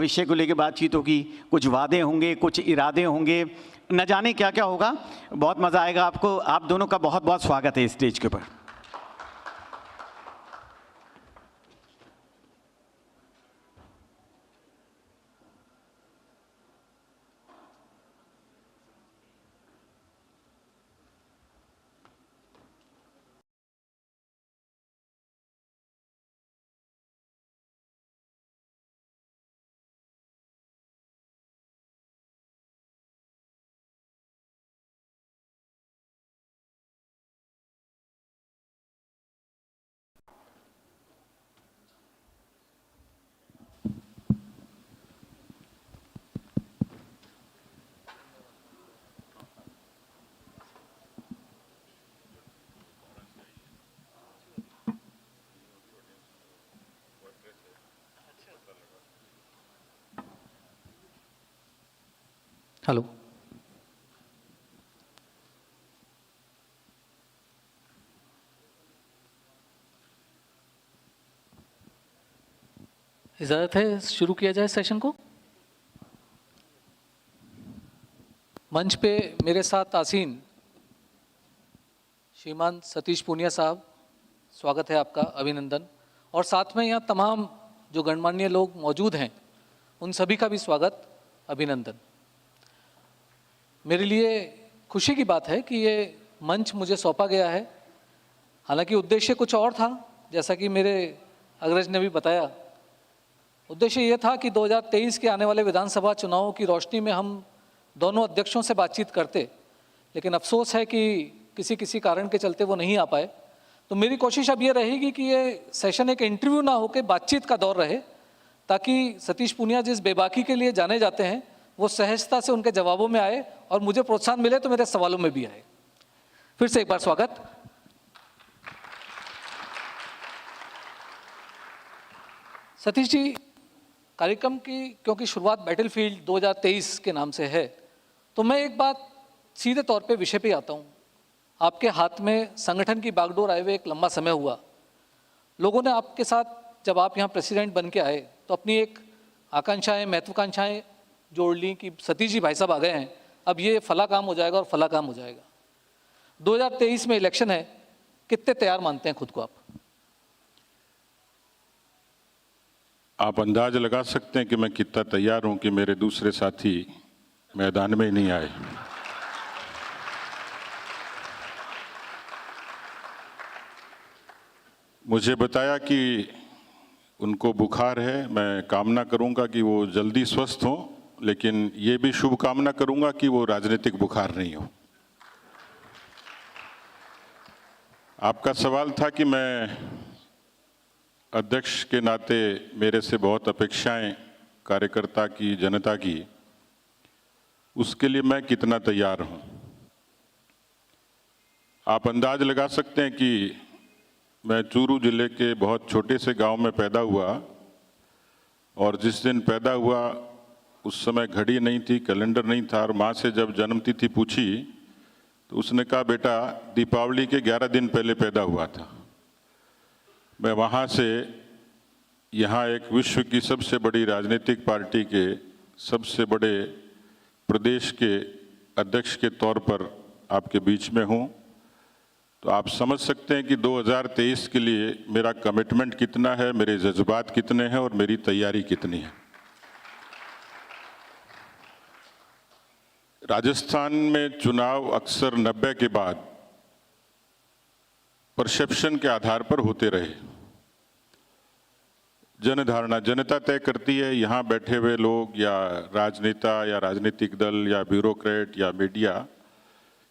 विषय को लेकर बातचीत होगी, कुछ वादे होंगे, कुछ इरादे होंगे, न जाने क्या क्या होगा। बहुत मज़ा आएगा आपको। आप दोनों का बहुत बहुत स्वागत है स्टेज के ऊपर। हेलो, इजाज़त है शुरू किया जाए सेशन को। मंच पे मेरे साथ आसीन श्रीमान सतीश पूनिया साहब, स्वागत है आपका, अभिनंदन। और साथ में यहाँ तमाम जो गणमान्य लोग मौजूद हैं उन सभी का भी स्वागत, अभिनंदन। मेरे लिए खुशी की बात है कि ये मंच मुझे सौंपा गया है। हालांकि उद्देश्य कुछ और था, जैसा कि मेरे अग्रज ने भी बताया। उद्देश्य ये था कि 2023 के आने वाले विधानसभा चुनावों की रोशनी में हम दोनों अध्यक्षों से बातचीत करते, लेकिन अफसोस है कि किसी किसी कारण के चलते वो नहीं आ पाए। तो मेरी कोशिश अब ये रहेगी कि ये सेशन एक इंटरव्यू ना होकर बातचीत का दौर रहे, ताकि सतीश पूनिया जिस बेबाकी के लिए जाने जाते हैं वो सहजता से उनके जवाबों में आए और मुझे प्रोत्साहन मिले तो मेरे सवालों में भी आए। फिर से एक बार स्वागत। सतीश जी, कार्यक्रम की क्योंकि शुरुआत बैटलफील्ड 2023 के नाम से है, तो मैं एक बात सीधे तौर पे विषय पे आता हूँ। आपके हाथ में संगठन की बागडोर आए हुए एक लंबा समय हुआ। लोगों ने आपके साथ, जब आप यहाँ प्रेसिडेंट बन के आए, तो अपनी एक आकांक्षाएं, महत्वाकांक्षाएं जोड़ ली कि सतीश जी भाई साहब आ गए हैं, अब ये फला काम हो जाएगा और फला काम हो जाएगा। 2023 में इलेक्शन है, कितने तैयार मानते हैं खुद को आप अंदाज लगा सकते हैं कि मैं कितना तैयार हूं कि मेरे दूसरे साथी मैदान में ही नहीं आए। मुझे बताया कि उनको बुखार है। मैं कामना करूंगा कि वो जल्दी स्वस्थ हों, लेकिन ये भी शुभ कामना करूंगा कि वो राजनीतिक बुखार नहीं हो। आपका सवाल था कि मैं अध्यक्ष के नाते मेरे से बहुत अपेक्षाएं कार्यकर्ता की, जनता की, उसके लिए मैं कितना तैयार हूं। आप अंदाज लगा सकते हैं कि मैं चूरू जिले के बहुत छोटे से गांव में पैदा हुआ, और जिस दिन पैदा हुआ उस समय घड़ी नहीं थी, कैलेंडर नहीं था, और माँ से जब जन्मतिथि पूछी तो उसने कहा बेटा दीपावली के 11 दिन पहले पैदा हुआ था। मैं वहाँ से यहाँ एक विश्व की सबसे बड़ी राजनीतिक पार्टी के सबसे बड़े प्रदेश के अध्यक्ष के तौर पर आपके बीच में हूँ। तो आप समझ सकते हैं कि 2023 के लिए मेरा कमिटमेंट कितना है, मेरे जज्बात कितने हैं और मेरी तैयारी कितनी है। राजस्थान में चुनाव अक्सर 90 के बाद परसेप्शन के आधार पर होते रहे। जनधारणा जनता तय करती है। यहाँ बैठे हुए लोग या राजनेता या राजनीतिक दल या ब्यूरोक्रेट या मीडिया,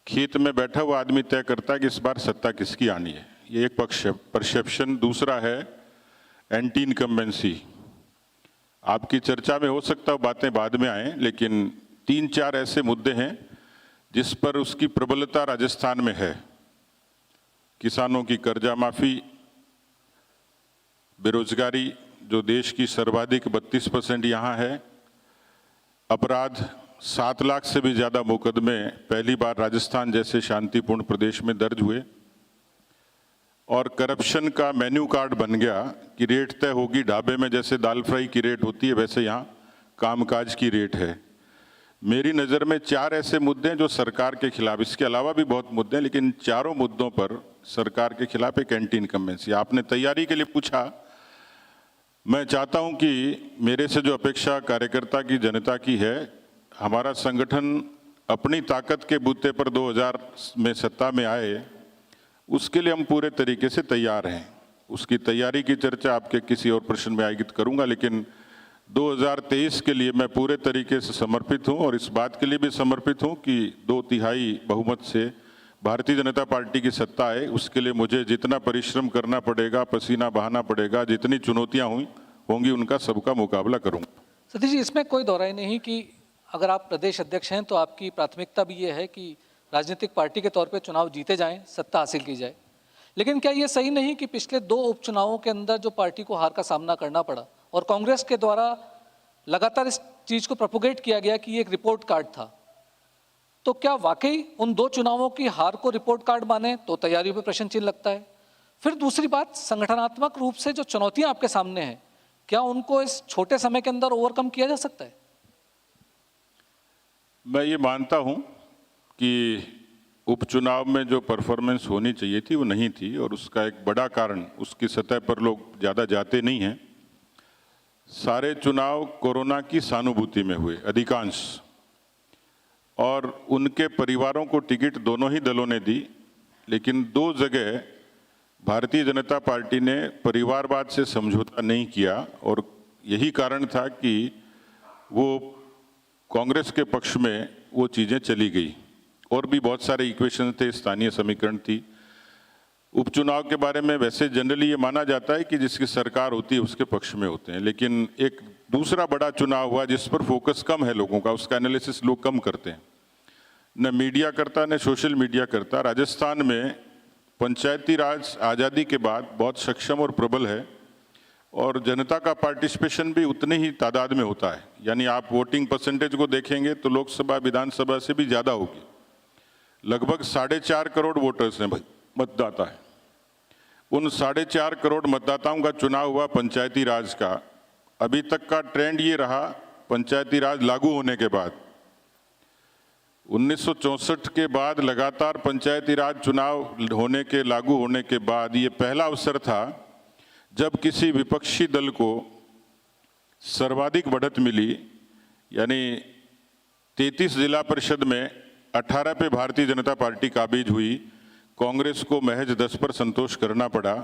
खेत में बैठा हुआ आदमी तय करता है कि इस बार सत्ता किसकी आनी है। ये एक पक्ष परसेप्शन। दूसरा है एंटी इनकम्बेंसी। आपकी चर्चा में हो सकता है बातें बाद में आए, लेकिन 3-4 ऐसे मुद्दे हैं जिस पर उसकी प्रबलता राजस्थान में है। किसानों की कर्जा माफी, बेरोजगारी जो देश की सर्वाधिक 32% यहाँ है, अपराध 7 लाख से भी ज़्यादा मुकदमे पहली बार राजस्थान जैसे शांतिपूर्ण प्रदेश में दर्ज हुए, और करप्शन का मेन्यू कार्ड बन गया कि रेट तय होगी ढाबे में, जैसे दाल फ्राई की रेट होती है वैसे यहाँ कामकाज की रेट है। मेरी नज़र में 4 ऐसे मुद्दे हैं जो सरकार के खिलाफ, इसके अलावा भी बहुत मुद्दे हैं, लेकिन चारों मुद्दों पर सरकार के खिलाफ एक एंटी इनकम्बेंसी। आपने तैयारी के लिए पूछा, मैं चाहता हूं कि मेरे से जो अपेक्षा कार्यकर्ता की, जनता की है, हमारा संगठन अपनी ताकत के बूते पर 2000 में सत्ता में आए, उसके लिए हम पूरे तरीके से तैयार हैं। उसकी तैयारी की चर्चा आपके किसी और प्रश्न में आयोजित करूंगा, लेकिन 2023 के लिए मैं पूरे तरीके से समर्पित हूं और इस बात के लिए भी समर्पित हूं कि 2/3 बहुमत से भारतीय जनता पार्टी की सत्ता है। उसके लिए मुझे जितना परिश्रम करना पड़ेगा, पसीना बहाना पड़ेगा, जितनी चुनौतियां होंगी उनका सबका मुकाबला करूंगा। सतीश जी, इसमें कोई दोहराई नहीं कि अगर आप प्रदेश अध्यक्ष हैं तो आपकी प्राथमिकता भी ये है कि राजनीतिक पार्टी के तौर पे चुनाव जीते जाएं, सत्ता हासिल की जाए। लेकिन क्या ये सही नहीं कि पिछले 2 उपचुनावों के अंदर जो पार्टी को हार का सामना करना पड़ा और कांग्रेस के द्वारा लगातार इस चीज़ को प्रोपोगेट किया गया कि ये एक रिपोर्ट कार्ड था, तो क्या वाकई उन 2 चुनावों की हार को रिपोर्ट कार्ड माने तो तैयारियों पर प्रश्न चिन्ह लगता है। फिर दूसरी बात, संगठनात्मक रूप से जो चुनौतियां आपके सामने हैं, क्या उनको इस छोटे समय के अंदर ओवरकम किया जा सकता है? मैं ये मानता हूं कि उपचुनाव में जो परफॉर्मेंस होनी चाहिए थी वो नहीं थी, और उसका एक बड़ा कारण उसकी सतह पर लोग ज़्यादा जाते नहीं हैं। सारे चुनाव कोरोना की सहानुभूति में हुए अधिकांश, और उनके परिवारों को टिकट दोनों ही दलों ने दी, लेकिन 2 जगह भारतीय जनता पार्टी ने परिवारवाद से समझौता नहीं किया, और यही कारण था कि वो कांग्रेस के पक्ष में वो चीज़ें चली गई। और भी बहुत सारे इक्वेशन थे, स्थानीय समीकरण थी। उपचुनाव के बारे में वैसे जनरली ये माना जाता है कि जिसकी सरकार होती है उसके पक्ष में होते हैं, लेकिन एक दूसरा बड़ा चुनाव हुआ जिस पर फोकस कम है लोगों का, उसका एनालिसिस लोग कम करते हैं, न मीडिया करता न सोशल मीडिया करता। राजस्थान में पंचायती राज आज़ादी के बाद बहुत सक्षम और प्रबल है, और जनता का पार्टिसिपेशन भी उतनी ही तादाद में होता है। यानी आप वोटिंग परसेंटेज को देखेंगे तो लोकसभा विधानसभा से भी ज़्यादा होगी। लगभग 4.5 करोड़ वोटर्स हैं, मतदाता है। उन 4.5 करोड़ मतदाताओं का चुनाव हुआ पंचायती राज का। अभी तक का ट्रेंड ये रहा, पंचायती राज लागू होने के बाद 1964 के बाद लगातार पंचायती राज चुनाव होने के, लागू होने के बाद ये पहला अवसर था जब किसी विपक्षी दल को सर्वाधिक बढ़त मिली। यानी 33 जिला परिषद में 18 पे भारतीय जनता पार्टी काबिज हुई, कांग्रेस को महज 10 पर संतोष करना पड़ा।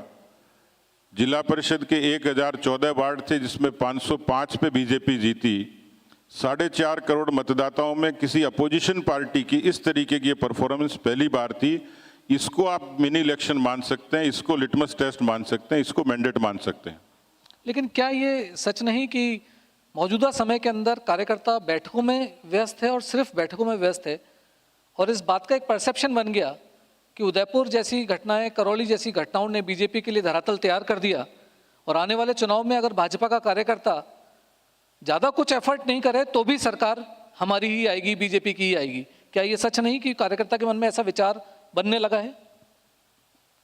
जिला परिषद के 1014 वार्ड थे जिसमें 505 पे बीजेपी जीती। 4.5 करोड़ मतदाताओं में किसी अपोजिशन पार्टी की इस तरीके की परफॉर्मेंस पहली बार थी। इसको आप मिनी इलेक्शन मान सकते हैं, इसको लिटमस टेस्ट मान सकते हैं, इसको मैंडेट मान सकते हैं। लेकिन क्या ये सच नहीं कि मौजूदा समय के अंदर कार्यकर्ता बैठकों में व्यस्त है और सिर्फ बैठकों में व्यस्त है, और इस बात का एक परसेप्शन बन गया कि उदयपुर जैसी घटनाएं, करौली जैसी घटनाओं ने बीजेपी के लिए धरातल तैयार कर दिया, और आने वाले चुनाव में अगर भाजपा का कार्यकर्ता ज़्यादा कुछ एफर्ट नहीं करे तो भी सरकार हमारी ही आएगी, बीजेपी की ही आएगी? क्या ये सच नहीं कि कार्यकर्ता के मन में ऐसा विचार बनने लगा है?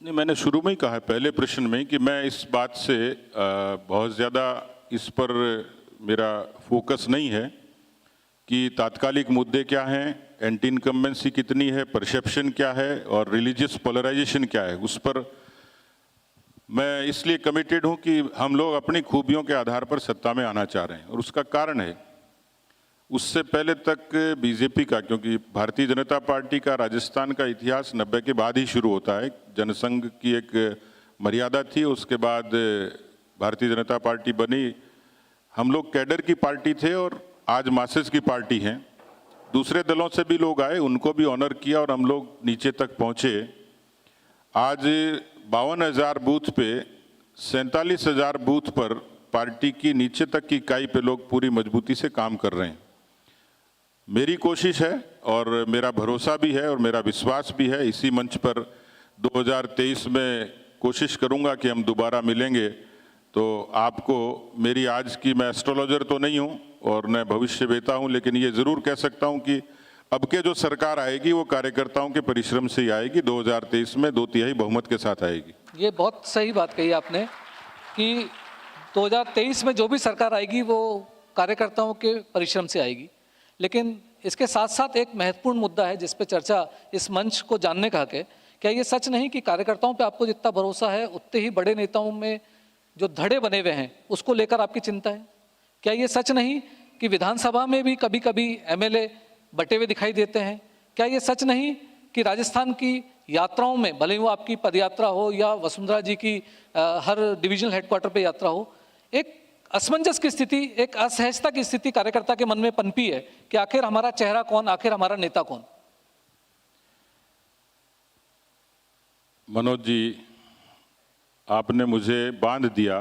नहीं, मैंने शुरू में ही कहा है पहले प्रश्न में कि मैं इस बात से बहुत ज़्यादा इस पर मेरा फोकस नहीं है कि तात्कालिक मुद्दे क्या हैं, एंटी इनकम्बेंसी कितनी है, परसेप्शन क्या है और रिलीजियस पोलराइजेशन क्या है। उस पर मैं इसलिए कमिटेड हूं कि हम लोग अपनी खूबियों के आधार पर सत्ता में आना चाह रहे हैं, और उसका कारण है उससे पहले तक बीजेपी का, क्योंकि भारतीय जनता पार्टी का राजस्थान का इतिहास 90 के बाद ही शुरू होता है। जनसंघ की एक मर्यादा थी, उसके बाद भारतीय जनता पार्टी बनी। हम लोग कैडर की पार्टी थे और आज मासेस की पार्टी हैं। दूसरे दलों से भी लोग आए, उनको भी ऑनर किया और हम लोग नीचे तक पहुंचे। आज 52,000 बूथ पे 47,000 बूथ पर पार्टी की नीचे तक की इकाई पे लोग पूरी मजबूती से काम कर रहे हैं। मेरी कोशिश है और मेरा भरोसा भी है और मेरा विश्वास भी है, इसी मंच पर 2023 में कोशिश करूंगा कि हम दोबारा मिलेंगे तो आपको मेरी आज की, मैं एस्ट्रोलॉजर तो नहीं हूं और न भविष्य वेता हूं, लेकिन ये जरूर कह सकता हूं कि अब के जो सरकार आएगी वो कार्यकर्ताओं के परिश्रम से ही आएगी। 2023 में 2/3 बहुमत के साथ आएगी। ये बहुत सही बात कही आपने कि 2023 में जो भी सरकार आएगी वो कार्यकर्ताओं के परिश्रम से आएगी। लेकिन इसके साथ साथ एक महत्वपूर्ण मुद्दा है जिस पे चर्चा इस मंच को जानने का हक है। क्या ये सच नहीं कि कार्यकर्ताओं पे आपको जितना भरोसा है उतने ही बड़े नेताओं में जो धड़े बने हुए हैं उसको लेकर आपकी चिंता है? क्या ये सच नहीं कि विधानसभा में भी कभी कभी एमएलए बटे हुए दिखाई देते हैं? क्या ये सच नहीं कि राजस्थान की यात्राओं में, भले ही वो आपकी पदयात्रा हो या वसुंधरा जी की हर डिविजनल हेडक्वार्टर पे यात्रा हो, एक असमंजस की स्थिति, एक असहजता की स्थिति कार्यकर्ता के मन में पनपी है कि आखिर हमारा चेहरा कौन, आखिर हमारा नेता कौन? मनोज जी, आपने मुझे बांध दिया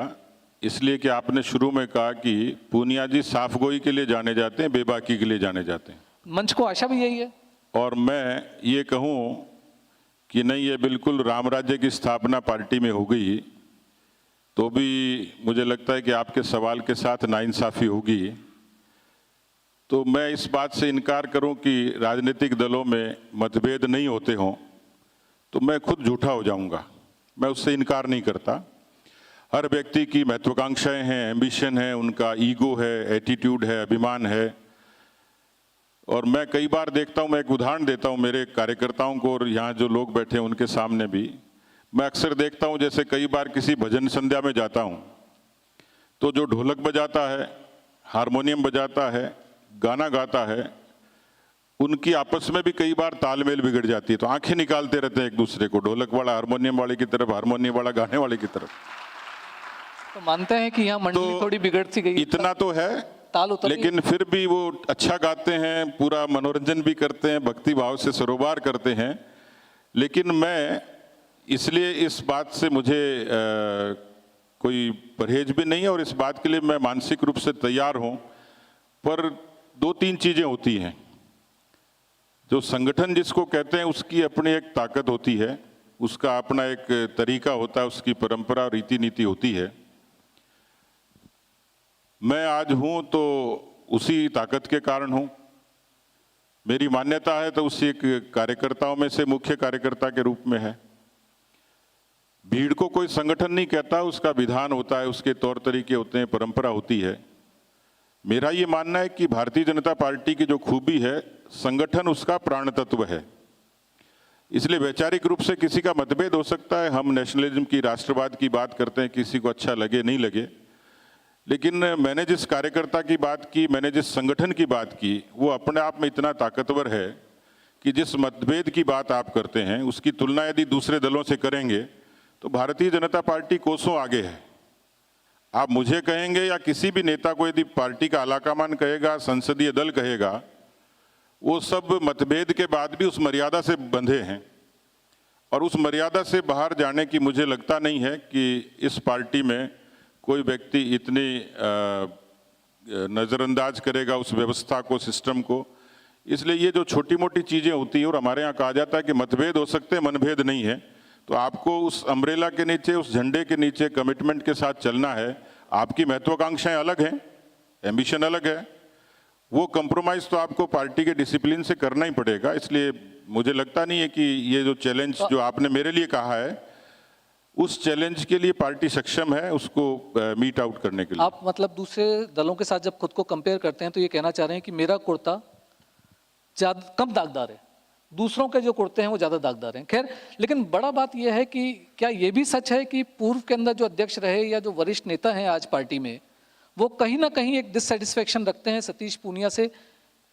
इसलिए कि आपने शुरू में कहा कि पूनिया जी साफगोई के लिए जाने जाते हैं, बेबाकी के लिए जाने जाते हैं। मंच को आशा भी यही है। और मैं ये कहूँ कि नहीं, ये बिल्कुल राम राज्य की स्थापना पार्टी में हो गई, तो भी मुझे लगता है कि आपके सवाल के साथ नाइंसाफ़ी होगी। तो मैं इस बात से इनकार करूं कि राजनीतिक दलों में मतभेद नहीं होते हों तो मैं खुद झूठा हो जाऊंगा। मैं उससे इनकार नहीं करता। हर व्यक्ति की महत्वाकांक्षाएं हैं, एम्बिशन है, उनका ईगो है, एटीट्यूड है, अभिमान है। और मैं कई बार देखता हूं, मैं एक उदाहरण देता हूं मेरे कार्यकर्ताओं को और यहाँ जो लोग बैठे हैं उनके सामने भी। मैं अक्सर देखता हूं, जैसे कई बार किसी भजन संध्या में जाता हूं तो जो ढोलक बजाता है, हारमोनियम बजाता है, गाना गाता है, उनकी आपस में भी कई बार तालमेल बिगड़ जाती है। तो आंखें निकालते रहते हैं एक दूसरे को, ढोलक वाला हारमोनियम वाले की तरफ, हारमोनियम वाला गाने वाले की तरफ। तो मानते हैं कि यहाँ मंडली तो थोड़ी बिगड़ती गई, इतना तो है, ताल उतर गई। लेकिन फिर भी वो अच्छा गाते हैं, पूरा मनोरंजन भी करते हैं, भक्ति भाव से सरोबार करते हैं। लेकिन मैं इसलिए इस बात से मुझे कोई परहेज भी नहीं है और इस बात के लिए मैं मानसिक रूप से तैयार हूं। पर दो तीन चीजें होती हैं। जो संगठन जिसको कहते हैं उसकी अपनी एक ताकत होती है, उसका अपना एक तरीका होता है, उसकी परंपरा रीति नीति होती है। मैं आज हूं तो उसी ताकत के कारण हूं। मेरी मान्यता है तो उसी एक कार्यकर्ताओं में से मुख्य कार्यकर्ता के रूप में है। भीड़ को कोई संगठन नहीं कहता, उसका विधान होता है, उसके तौर तरीके होते हैं, परंपरा होती है। मेरा ये मानना है कि भारतीय जनता पार्टी की जो खूबी है, संगठन उसका प्राण तत्व है। इसलिए वैचारिक रूप से किसी का मतभेद हो सकता है, हम नेशनलिज्म की, राष्ट्रवाद की बात करते हैं, किसी को अच्छा लगे नहीं लगे, लेकिन मैंने जिस कार्यकर्ता की बात की, मैंने जिस संगठन की बात की, वो अपने आप में इतना ताकतवर है कि जिस मतभेद की बात आप करते हैं उसकी तुलना यदि दूसरे दलों से करेंगे तो भारतीय जनता पार्टी कोसों आगे है। आप मुझे कहेंगे या किसी भी नेता को यदि पार्टी का आलाकमान कहेगा, संसदीय दल कहेगा, वो सब मतभेद के बाद भी उस मर्यादा से बंधे हैं और उस मर्यादा से बाहर जाने की मुझे लगता नहीं है कि इस पार्टी में कोई व्यक्ति इतनी नज़रअंदाज करेगा उस व्यवस्था को, सिस्टम को। इसलिए ये जो छोटी मोटी चीज़ें होती हैं, और हमारे यहाँ कहा जाता है कि मतभेद हो सकते हैं, मनभेद नहीं है, तो आपको उस अम्ब्रेला के नीचे, उस झंडे के नीचे कमिटमेंट के साथ चलना है। आपकी महत्वाकांक्षाएं अलग हैं, एम्बिशन अलग है, वो कंप्रोमाइज़ तो आपको पार्टी के डिसिप्लिन से करना ही पड़ेगा। इसलिए मुझे लगता नहीं है कि ये जो चैलेंज जो आपने मेरे लिए कहा है, उस चैलेंज के लिए पार्टी सक्षम है उसको मीट आउट करने के लिए। आप मतलब दूसरे दलों के साथ जब खुद को कंपेयर करते हैं तो ये कहना चाह रहे हैं कि मेरा कुर्ता ज्यादा कम दागदार है, दूसरों के जो कुर्ते हैं वो ज़्यादा दागदार हैं। खैर, लेकिन बड़ा बात यह है कि क्या ये भी सच है कि पूर्व के अंदर जो अध्यक्ष रहे या जो वरिष्ठ नेता हैं आज पार्टी में, वो कहीं ना कहीं एक डिससेटिस्फेक्शन रखते हैं सतीश पूनिया से,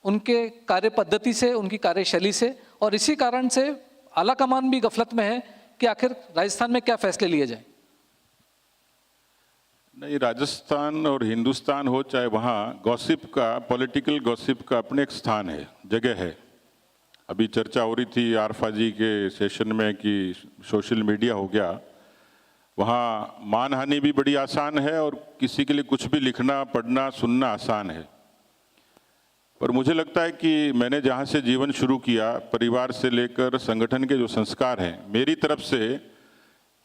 उनके कार्य पद्धति से, उनकी कार्यशैली से, और इसी कारण से आलाकमान भी गफलत में है कि आखिर राजस्थान में क्या फैसले लिए जाए? नहीं, राजस्थान और हिंदुस्तान हो चाहे, वहाँ गॉसिप का, पॉलिटिकल गॉसिप का अपने एक स्थान है, जगह है। अभी चर्चा हो रही थी आरफा जी के सेशन में कि सोशल मीडिया हो गया, वहाँ मानहानि भी बड़ी आसान है और किसी के लिए कुछ भी लिखना, पढ़ना, सुनना आसान है। पर मुझे लगता है कि मैंने जहाँ से जीवन शुरू किया, परिवार से लेकर संगठन के जो संस्कार हैं, मेरी तरफ से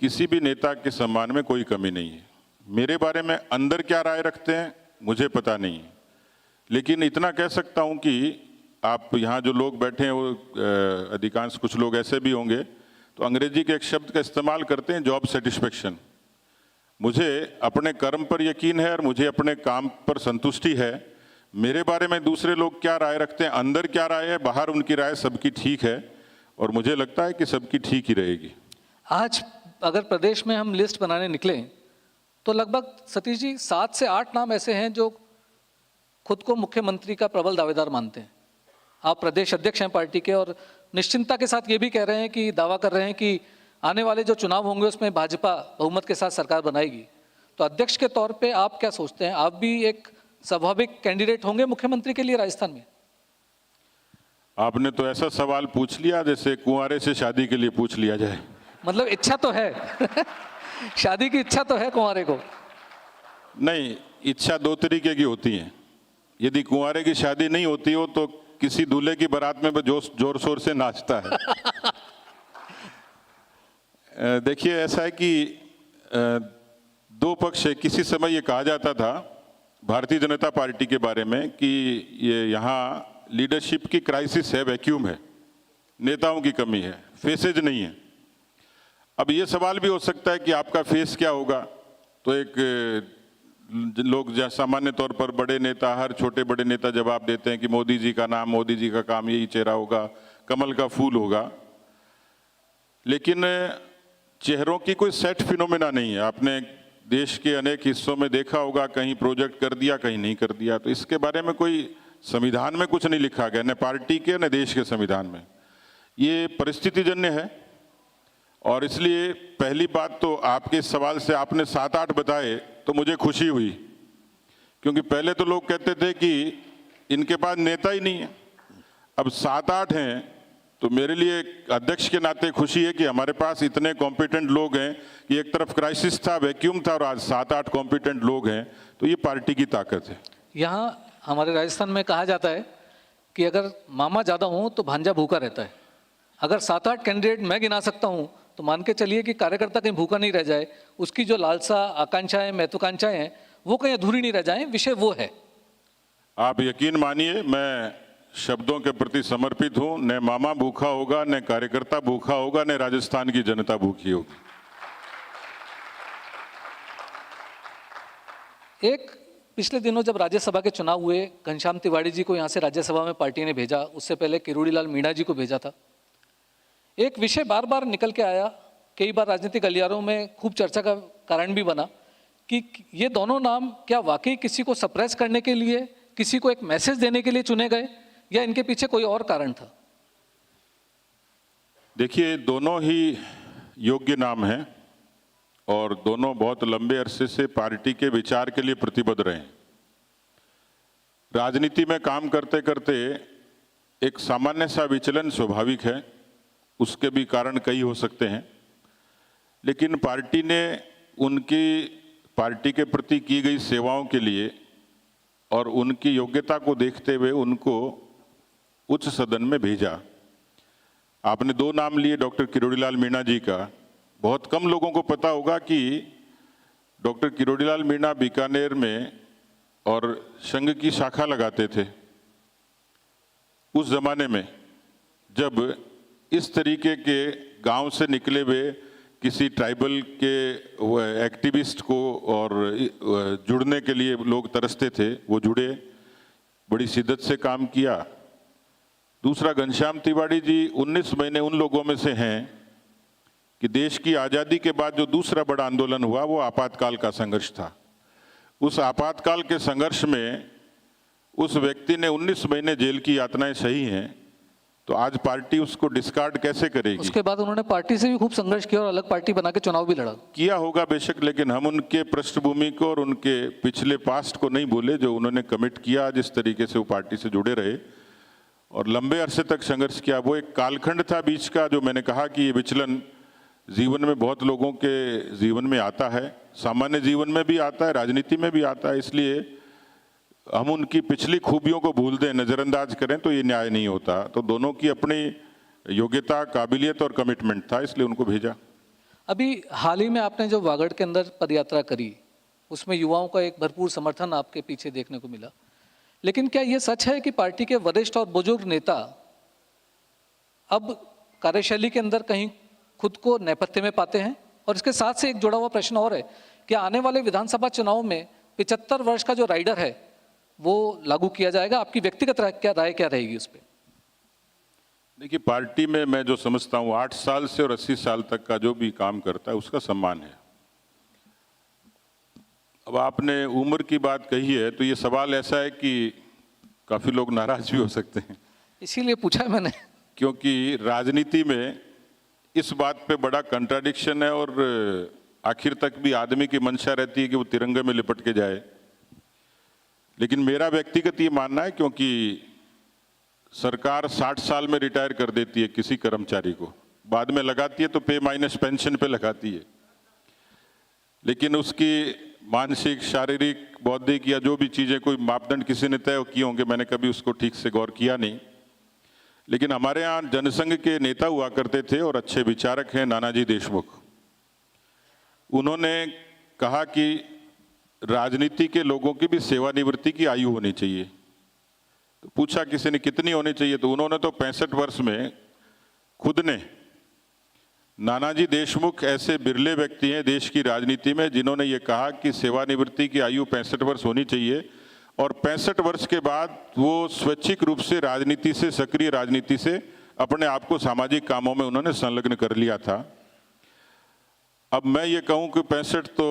किसी भी नेता के सम्मान में कोई कमी नहीं है। मेरे बारे में अंदर क्या राय रखते हैं मुझे पता नहीं है, लेकिन इतना कह सकता हूँ कि आप यहाँ जो लोग बैठे हैं वो अधिकांश कुछ लोग ऐसे भी होंगे तो अंग्रेजी के एक शब्द का इस्तेमाल करते हैं, जॉब सेटिस्फेक्शन। मुझे अपने कर्म पर यकीन है और मुझे अपने काम पर संतुष्टि है। मेरे बारे में दूसरे लोग क्या राय रखते हैं, अंदर क्या राय है, बाहर उनकी राय सबकी ठीक है और मुझे लगता है कि सबकी ठीक ही रहेगी। आज अगर प्रदेश में हम लिस्ट बनाने निकले तो लगभग सतीश जी 7 से 8 नाम ऐसे हैं जो खुद को मुख्यमंत्री का प्रबल दावेदार मानते हैं। आप प्रदेश अध्यक्ष हैं पार्टी के और निश्चिंतता के साथ ये भी कह रहे हैं कि दावा कर रहे हैं कि आने वाले जो चुनाव होंगे उसमें भाजपा बहुमत के साथ सरकार बनाएगी। तो अध्यक्ष के तौर पे आप क्या सोचते हैं, आप भी एक स्वाभाविक कैंडिडेट होंगे मुख्यमंत्री के लिए राजस्थान में? आपने तो ऐसा सवाल पूछ लिया जैसे कुंवारे से शादी के लिए पूछ लिया जाए। मतलब इच्छा तो है शादी की इच्छा तो है कुंवारे को? नहीं, इच्छा दो तरीके की होती है। यदि कुंवारे की शादी नहीं होती हो तो किसी दूल्हे की बारात में वो जोर शोर से नाचता है। देखिए, ऐसा है कि दो पक्ष है। किसी समय ये कहा जाता था भारतीय जनता पार्टी के बारे में कि ये यहाँ लीडरशिप की क्राइसिस है, वैक्यूम है, नेताओं की कमी है, फेसेज नहीं है। अब ये सवाल भी हो सकता है कि आपका फेस क्या होगा। तो एक लोग सामान्य तौर पर बड़े नेता, हर छोटे बड़े नेता जवाब देते हैं कि मोदी जी का नाम, मोदी जी का काम, यही चेहरा होगा, कमल का फूल होगा। लेकिन चेहरों की कोई सेट फिनोमेना नहीं है। आपने देश के अनेक हिस्सों में देखा होगा, कहीं प्रोजेक्ट कर दिया, कहीं नहीं कर दिया। तो इसके बारे में कोई संविधान में कुछ नहीं लिखा गया, न पार्टी के न देश के संविधान में। ये परिस्थितिजन्य है। और इसलिए पहली बात तो आपके सवाल से आपने 7-8 बताए तो मुझे खुशी हुई, क्योंकि पहले तो लोग कहते थे कि इनके पास नेता ही नहीं है। अब 7-8 हैं तो मेरे लिए अध्यक्ष के नाते खुशी है कि हमारे पास इतने कॉम्पिटेंट लोग हैं कि एक तरफ क्राइसिस था, वैक्यूम था, और आज 7-8 कॉम्पिटेंट लोग हैं। तो ये पार्टी की ताकत है। यहाँ हमारे राजस्थान में कहा जाता है कि अगर मामा ज़्यादा हों तो भांजा भूखा रहता है। अगर 7-8 कैंडिडेट मैं गिना सकता हूँ तो मान के चलिए कि कार्यकर्ता कहीं भूखा नहीं रह जाए, उसकी जो लालसा, आकांक्षाएं, महत्वाकांक्षाएं हैं वो कहीं अधूरी नहीं रह जाएं। विषय वो है। आप यकीन मानिए, मैं शब्दों के प्रति समर्पित हूं। न मामा भूखा होगा, न कार्यकर्ता भूखा होगा, न राजस्थान की जनता भूखी होगी। एक पिछले दिनों जब राज्यसभा के चुनाव हुए, घनश्याम तिवारी जी को यहाँ से राज्यसभा में पार्टी ने भेजा, उससे पहले किरोड़ी लाल मीणा जी को भेजा था। एक विषय बार बार निकल के आया, कई बार राजनीतिक गलियारों में खूब चर्चा का कारण भी बना कि ये दोनों नाम क्या वाकई किसी को सप्रेस करने के लिए, किसी को एक मैसेज देने के लिए चुने गए, या इनके पीछे कोई और कारण था? देखिए, दोनों ही योग्य नाम हैं और दोनों बहुत लंबे अरसे से पार्टी के विचार के लिए प्रतिबद्ध रहे। राजनीति में काम करते करते एक सामान्य सा विचलन स्वाभाविक है, उसके भी कारण कई हो सकते हैं। लेकिन पार्टी ने उनकी पार्टी के प्रति की गई सेवाओं के लिए और उनकी योग्यता को देखते हुए उनको उच्च सदन में भेजा। आपने 2 नाम लिए डॉक्टर किरोड़ी लाल मीणा जी का। बहुत कम लोगों को पता होगा कि डॉक्टर किरोड़ी लाल मीणा बीकानेर में और संघ की शाखा लगाते थे उस जमाने में, जब इस तरीके के गांव से निकले हुए किसी ट्राइबल के एक्टिविस्ट को और जुड़ने के लिए लोग तरसते थे। वो जुड़े, बड़ी शिद्दत से काम किया। दूसरा, घनश्याम तिवारी जी 19 महीने उन लोगों में से हैं कि देश की आज़ादी के बाद जो दूसरा बड़ा आंदोलन हुआ वो आपातकाल का संघर्ष था। उस आपातकाल के संघर्ष में उस व्यक्ति ने 19 महीने जेल की यातनाएं सही हैं, तो आज पार्टी उसको डिस्कार्ड कैसे करेगी? उसके बाद उन्होंने पार्टी से भी खूब संघर्ष किया और अलग पार्टी बना के चुनाव भी लड़ा। किया होगा बेशक, लेकिन हम उनके पृष्ठभूमि को और उनके पिछले पास्ट को नहीं भूले। जो उन्होंने कमिट किया, जिस तरीके से वो पार्टी से जुड़े रहे और लंबे अरसे तक संघर्ष किया, वो एक कालखंड था बीच का। जो मैंने कहा कि ये विचलन जीवन में बहुत लोगों के जीवन में आता है, सामान्य जीवन में भी आता है, राजनीति में भी आता है। इसलिए हम उनकी पिछली खूबियों को भूल दें, नज़रअंदाज करें तो ये न्याय नहीं होता। तो दोनों की अपनी योग्यता, काबिलियत और कमिटमेंट था, इसलिए उनको भेजा। अभी हाल ही में आपने जो वागड़ के अंदर पदयात्रा करी, उसमें युवाओं का एक भरपूर समर्थन आपके पीछे देखने को मिला। लेकिन क्या ये सच है कि पार्टी के वरिष्ठ और बुजुर्ग नेता अब कार्यशैली के अंदर कहीं खुद को नेपथ्य में पाते हैं? और इसके साथ से एक जुड़ा हुआ प्रश्न और है क्या आने वाले विधानसभा चुनाव में 75 वर्ष का जो राइडर है वो लागू किया जाएगा? आपकी व्यक्तिगत राय क्या रहेगी उस पर? देखिए, पार्टी में मैं जो समझता हूँ 8 साल से और 80 साल तक का जो भी काम करता है उसका सम्मान है। अब आपने उम्र की बात कही है तो ये सवाल ऐसा है कि काफ़ी लोग नाराज भी हो सकते हैं, इसीलिए पूछा है मैंने। क्योंकि राजनीति में इस बात पे बड़ा कंट्राडिक्शन है और आखिर तक भी आदमी की मंशा रहती है कि वो तिरंगे में लिपट के जाए। लेकिन मेरा व्यक्तिगत ये मानना है, क्योंकि सरकार 60 साल में रिटायर कर देती है किसी कर्मचारी को, बाद में लगाती है तो पे माइनस पेंशन पे लगाती है, लेकिन उसकी मानसिक, शारीरिक, बौद्धिक या जो भी चीज़ें कोई मापदंड किसी ने तय किए होंगे, मैंने कभी उसको ठीक से गौर किया नहीं। लेकिन हमारे यहाँ जनसंघ के नेता हुआ करते थे और अच्छे विचारक हैं नानाजी देशमुख। उन्होंने कहा कि राजनीति के लोगों की भी सेवानिवृत्ति की आयु होनी चाहिए। तो पूछा किसी ने कितनी होनी चाहिए, तो उन्होंने तो 65 वर्ष में खुद ने, नानाजी देशमुख ऐसे बिरले व्यक्ति हैं देश की राजनीति में जिन्होंने ये कहा कि सेवानिवृत्ति की आयु 65 वर्ष होनी चाहिए और 65 वर्ष के बाद वो स्वैच्छिक रूप से राजनीति से, सक्रिय राजनीति से अपने आप को सामाजिक कामों में उन्होंने संलग्न कर लिया था। अब मैं ये कहूँ कि 65 तो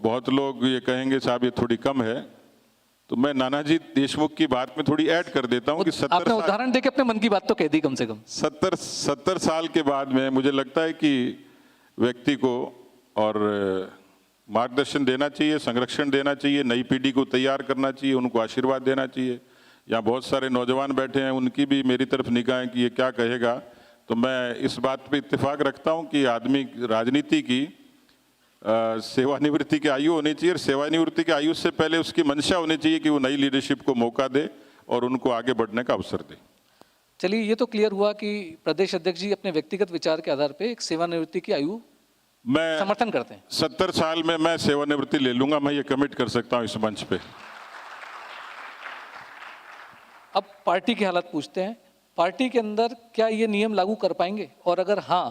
बहुत लोग ये कहेंगे साहब ये थोड़ी कम है, तो मैं नानाजी देशमुख की बात में थोड़ी ऐड कर देता हूँ कि 70 आपने उदाहरण देके अपने मन की बात तो कह दी कम से कम। 70 साल के बाद में मुझे लगता है कि व्यक्ति को और मार्गदर्शन देना चाहिए, संरक्षण देना चाहिए, नई पीढ़ी को तैयार करना चाहिए, उनको आशीर्वाद देना चाहिए। यहाँ बहुत सारे नौजवान बैठे हैं, उनकी भी मेरी तरफ निगाहें कि ये क्या कहेगा। तो मैं इस बात पे इत्तेफाक रखता हूँ कि आदमी राजनीति की सेवानिवृत्ति की आयु होनी चाहिए और सेवानिवृत्ति की आयु से पहले उसकी मंशा होनी चाहिए कि वो नई लीडरशिप को मौका दे और उनको आगे बढ़ने का अवसर दे। चलिए, ये तो क्लियर हुआ कि प्रदेश अध्यक्ष जी अपने व्यक्तिगत विचार के आधार पे एक सेवानिवृत्ति की आयु मैं समर्थन करते हैं। 70 साल में मैं सेवानिवृत्ति ले लूंगा, मैं ये कमिट कर सकता हूं इस मंच पे। अब पार्टी की हालत पूछते हैं। पार्टी के अंदर क्या ये नियम लागू कर पाएंगे, और अगर हाँ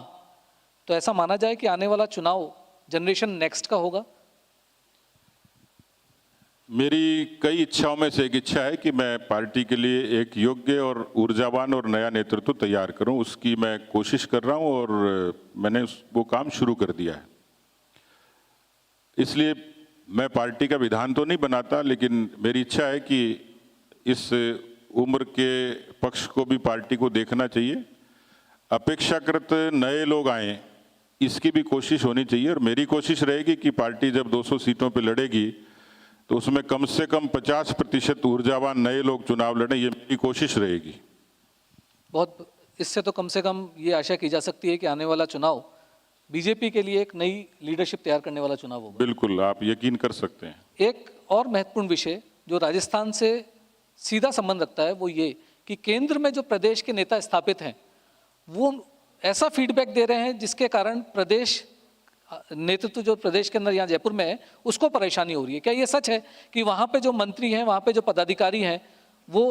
तो ऐसा माना जाए कि आने वाला चुनाव जनरेशन नेक्स्ट का होगा? मेरी कई इच्छाओं में से एक इच्छा है कि मैं पार्टी के लिए एक योग्य और ऊर्जावान और नया नेतृत्व तैयार करूं। उसकी मैं कोशिश कर रहा हूं और मैंने वो काम शुरू कर दिया है। इसलिए मैं पार्टी का विधान तो नहीं बनाता, लेकिन मेरी इच्छा है कि इस उम्र के पक्ष को भी पार्टी को देखना चाहिए। अपेक्षाकृत नए लोग आए, इसकी भी कोशिश होनी चाहिए और मेरी कोशिश रहेगी कि पार्टी जब 200 सीटों पे लड़ेगी तो उसमें कम से कम 50% ऊर्जावान नए लोग चुनाव लड़ें, ये मेरी कोशिश रहेगी। बहुत, इससे तो कम से कम ये आशा की जा सकती है कि आने वाला चुनाव बीजेपी के लिए एक नई लीडरशिप तैयार करने वाला चुनाव होगा। बिल्कुल, आप यकीन कर सकते हैं। एक और महत्वपूर्ण विषय जो राजस्थान से सीधा संबंध रखता है वो ये कि केंद्र में जो प्रदेश के नेता स्थापित हैं वो ऐसा फीडबैक दे रहे हैं जिसके कारण प्रदेश नेतृत्व जो प्रदेश के अंदर यहाँ जयपुर में है उसको परेशानी हो रही है। क्या ये सच है कि वहाँ पे जो मंत्री हैं, वहाँ पे जो पदाधिकारी हैं, वो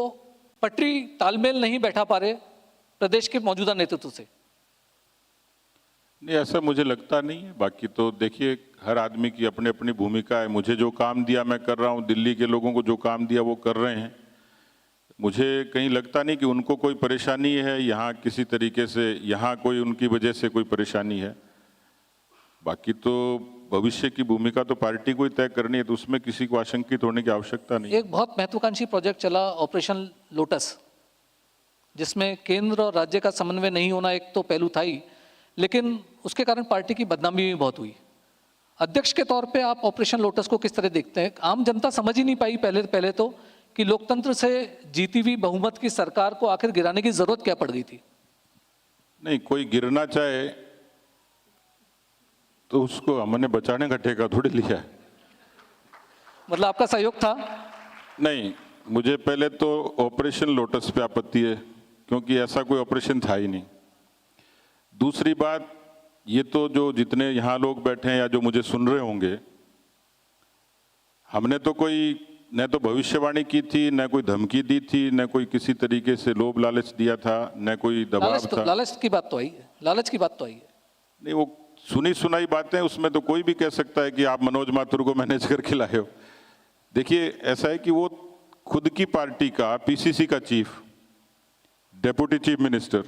पटरी तालमेल नहीं बैठा पा रहे प्रदेश के मौजूदा नेतृत्व से? नहीं, ऐसा मुझे लगता नहीं है। बाकी तो देखिए, हर आदमी की अपनी अपनी भूमिका है। मुझे जो काम दिया मैं कर रहा हूँ, दिल्ली के लोगों को जो काम दिया वो कर रहे हैं। मुझे कहीं लगता नहीं कि उनको कोई परेशानी है, यहाँ किसी तरीके से यहाँ कोई उनकी वजह से कोई परेशानी है। बाकी तो भविष्य की भूमिका तो पार्टी को ही तय करनी है, तो उसमें किसी को आशंकित होने की आवश्यकता नहीं। एक बहुत महत्वाकांक्षी प्रोजेक्ट चला ऑपरेशन लोटस, जिसमें केंद्र और राज्य का समन्वय नहीं होना एक तो पहलू था ही, लेकिन उसके कारण पार्टी की बदनामी भी बहुत हुई। अध्यक्ष के तौर पे आप ऑपरेशन लोटस को किस तरह देखते हैं? आम जनता समझ ही नहीं पाई पहले तो कि लोकतंत्र से जीती हुई बहुमत की सरकार को आखिर गिराने की जरूरत क्या पड़ गई थी। नहीं, कोई गिरना चाहे तो उसको हमने बचाने का ठेका थोड़ी लिया है। मतलब आपका सहयोग था? नहीं, मुझे पहले तो ऑपरेशन लोटस पे आपत्ति है, क्योंकि ऐसा कोई ऑपरेशन था ही नहीं। दूसरी बात, ये तो जो जितने यहाँ लोग बैठे हैं या जो मुझे सुन रहे होंगे, हमने तो कोई न तो भविष्यवाणी की थी, न कोई धमकी दी थी, न कोई किसी तरीके से लोभ लालच दिया था, न कोई दबाव था। लालच की बात तो आई है, लालच की बात तो आई है। नहीं, वो सुनी सुनाई बातें, उसमें तो कोई भी कह सकता है कि आप मनोज माथुर को मैनेज करके लाए हो। देखिए ऐसा है कि वो खुद की पार्टी का पीसीसी का चीफ, डेप्यूटी चीफ मिनिस्टर,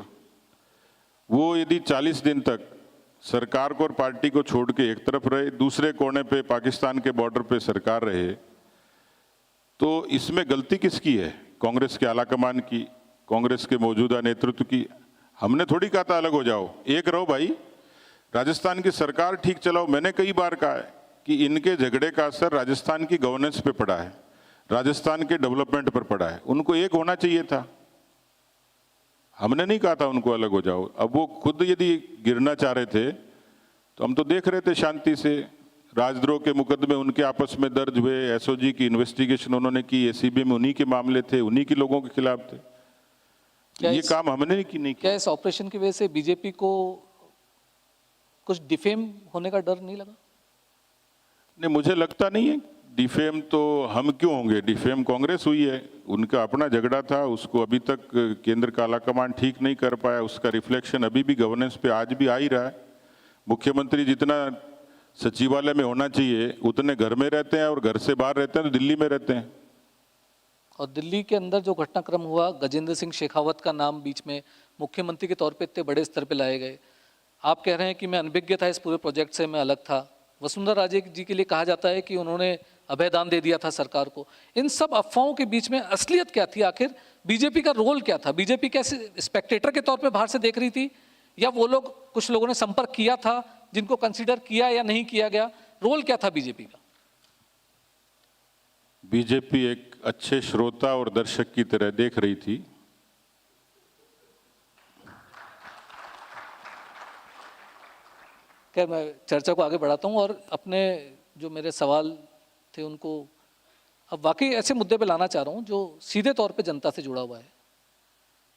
वो यदि 40 दिन तक सरकार को और पार्टी को छोड़ के एक तरफ रहे, दूसरे कोने पे पाकिस्तान के बॉर्डर पे सरकार रहे, तो इसमें गलती किसकी है? कांग्रेस के आलाकमान की, कांग्रेस के मौजूदा नेतृत्व की। हमने थोड़ी कहा था अलग हो जाओ, एक रहो भाई, राजस्थान की सरकार ठीक चलाओ। मैंने कई बार कहा है कि इनके झगड़े का असर राजस्थान की गवर्नेंस पे पड़ा है, राजस्थान के डेवलपमेंट पर पड़ा है। उनको एक होना चाहिए था, हमने नहीं कहा था उनको अलग हो जाओ। अब वो खुद यदि गिरना चाह रहे थे तो हम तो देख रहे थे शांति से। राजद्रोह के मुकदमे उनके आपस में दर्ज हुए, एसओजी की इन्वेस्टिगेशन उन्होंने की, एसीबी में उन्हीं के मामले थे, उन्हीं के लोगों के खिलाफ थे। ये काम हमने नहीं किया। क्या इस ऑपरेशन की वजह से बीजेपी को कुछ डिफेम होने का डर नहीं लगा? नहीं, मुझे लगता नहीं है। डिफेम तो हम क्यों होंगे? डिफेम कांग्रेस हुई है, उनका अपना झगड़ा था, उसको अभी तक केंद्र का आलाकमान ठीक नहीं कर पाया। उसका रिफ्लेक्शन अभी भी गवर्नेंस पे आज भी आ ही रहा है। मुख्यमंत्री जितना सचिवालय में होना चाहिए उतने घर में रहते हैं, और घर से बाहर रहते हैं तो दिल्ली में रहते हैं। और दिल्ली के अंदर जो घटनाक्रम हुआ, गजेंद्र सिंह शेखावत का नाम बीच में मुख्यमंत्री के तौर पे इतने बड़े स्तर पे लाए गए। आप कह रहे हैं कि मैं अनभिज्ञ था इस पूरे प्रोजेक्ट से, मैं अलग था। वसुंधरा राजे जी के लिए कहा जाता है कि उन्होंने अभयदान दे दिया था सरकार को। इन सब अफवाहों के बीच में असलियत क्या थी? आखिर बीजेपी का रोल क्या था? बीजेपी कैसे स्पेक्टेटर के तौर पे बाहर से देख रही थी, या वो लोग, कुछ लोगों ने संपर्क किया था जिनको कंसीडर किया या नहीं किया गया? रोल क्या था बीजेपी का? बीजेपी एक अच्छे श्रोता और दर्शक की तरह देख रही थी। क्या मैं चर्चा को आगे बढ़ाता हूं और अपने जो मेरे सवाल थे उनको अब वाकई ऐसे मुद्दे पे लाना चाह रहा हूं जो सीधे तौर पे जनता से जुड़ा हुआ है।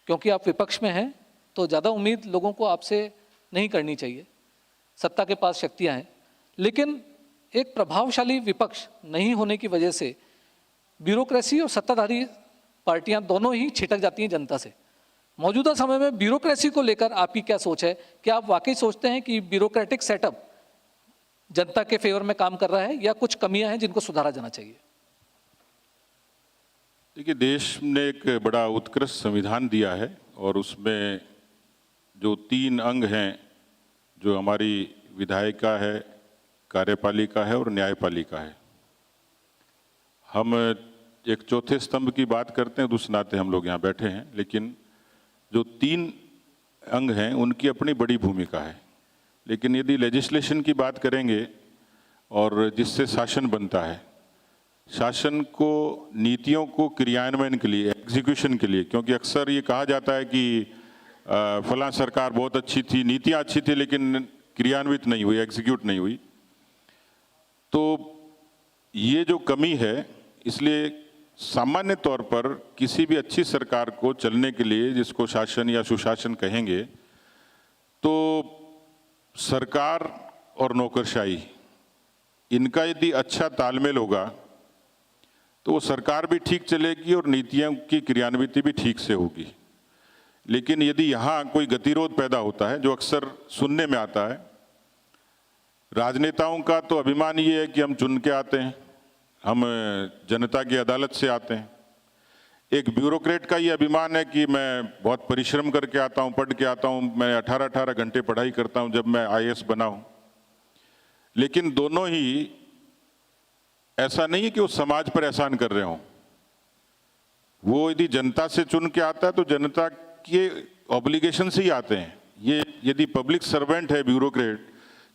क्योंकि आप विपक्ष में हैं तो ज़्यादा उम्मीद लोगों को आपसे नहीं करनी चाहिए, सत्ता के पास शक्तियां हैं। लेकिन एक प्रभावशाली विपक्ष नहीं होने की वजह से ब्यूरोक्रेसी और सत्ताधारी पार्टियां दोनों ही छिटक जाती हैं जनता से। मौजूदा समय में ब्यूरोक्रेसी को लेकर आपकी क्या सोच है? क्या आप वाकई सोचते हैं कि ब्यूरोक्रेटिक सेटअप जनता के फेवर में काम कर रहा है, या कुछ कमियां हैं जिनको सुधारा जाना चाहिए? देखिए, देश ने एक बड़ा उत्कृष्ट संविधान दिया है, और उसमें जो 3 अंग हैं, जो हमारी विधायिका है, कार्यपालिका है और न्यायपालिका है। हम एक चौथे स्तंभ की बात करते हैं, उस नाते हम लोग यहाँ बैठे हैं, लेकिन जो 3 अंग हैं उनकी अपनी बड़ी भूमिका है। लेकिन यदि लेजिस्लेशन की बात करेंगे और जिससे शासन बनता है, शासन को नीतियों को क्रियान्वयन के लिए, एग्जीक्यूशन के लिए, क्योंकि अक्सर ये कहा जाता है कि फलां सरकार बहुत अच्छी थी, नीतियाँ अच्छी थी, लेकिन क्रियान्वित नहीं हुई, एग्जीक्यूट नहीं हुई। तो ये जो कमी है, इसलिए सामान्य तौर पर किसी भी अच्छी सरकार को चलने के लिए, जिसको शासन या सुशासन कहेंगे, तो सरकार और नौकरशाही, इनका यदि अच्छा तालमेल होगा तो वो सरकार भी ठीक चलेगी और नीतियों की क्रियान्विति भी ठीक से होगी। लेकिन यदि यहाँ कोई गतिरोध पैदा होता है, जो अक्सर सुनने में आता है, राजनेताओं का तो अभिमान ये है कि हम चुन के आते हैं, हम जनता की अदालत से आते हैं। एक ब्यूरोक्रेट का ये अभिमान है कि मैं बहुत परिश्रम करके आता हूँ, पढ़ के आता हूँ, मैं 18-18 घंटे पढ़ाई करता हूँ जब मैं आईएएस बना हूँ। लेकिन दोनों ही ऐसा नहीं है कि वो समाज पर एहसान कर रहे हों। वो यदि जनता से चुन के आता है तो जनता के ऑब्लिगेशन से ही आते हैं। ये यदि पब्लिक सर्वेंट है ब्यूरोक्रेट,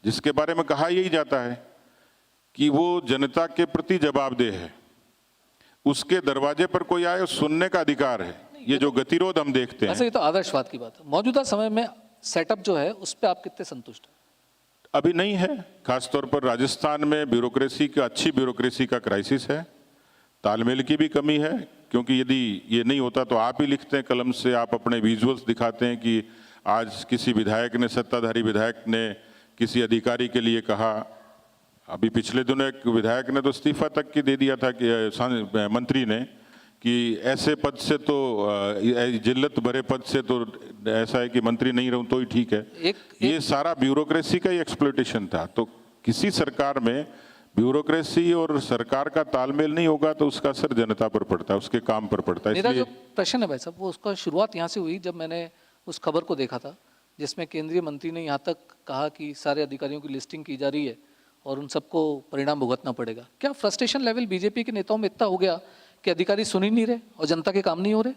जिसके बारे में कहा यही जाता है कि वो जनता के प्रति जवाबदेह है, उसके दरवाजे पर कोई आए, सुनने का अधिकार है। ये जो गतिरोध हम देखते हैं, ऐसे ये तो आदर्शवाद की बात है। मौजूदा समय में सेटअप जो है उस पर आप कितने संतुष्ट हैं? अभी नहीं है। खासतौर पर राजस्थान में ब्यूरोक्रेसी का, अच्छी ब्यूरोक्रेसी का क्राइसिस है, तालमेल की भी कमी है। क्योंकि यदि ये नहीं होता तो आप ही लिखते हैं कलम से, आप अपने विजुअल्स दिखाते हैं कि आज किसी विधायक ने, सत्ताधारी विधायक ने किसी अधिकारी के लिए कहा। अभी पिछले दिनों एक विधायक ने तो इस्तीफा तक की दे दिया था कि मंत्री ने, कि ऐसे पद से तो जिल्लत भरे पद से तो ऐसा है कि मंत्री नहीं रहूं तो ही ठीक है। ये सारा ब्यूरोक्रेसी का ही एक्सप्लॉइटेशन था। तो किसी सरकार में ब्यूरोक्रेसी और सरकार का तालमेल नहीं होगा तो उसका असर जनता पर पड़ता है, उसके काम पर पड़ता है। मेरा जो इसलिए प्रश्न है भाई साहब, वो उसका शुरुआत यहाँ से हुई जब मैंने उस खबर को देखा था जिसमें केंद्रीय मंत्री ने यहाँ तक कहा कि सारे अधिकारियों की लिस्टिंग की जा रही है और उन सबको परिणाम भुगतना पड़ेगा। क्या फ्रस्ट्रेशन लेवल बीजेपी के नेताओं में इतना हो गया कि अधिकारी सुन ही नहीं रहे और जनता के काम नहीं हो रहे?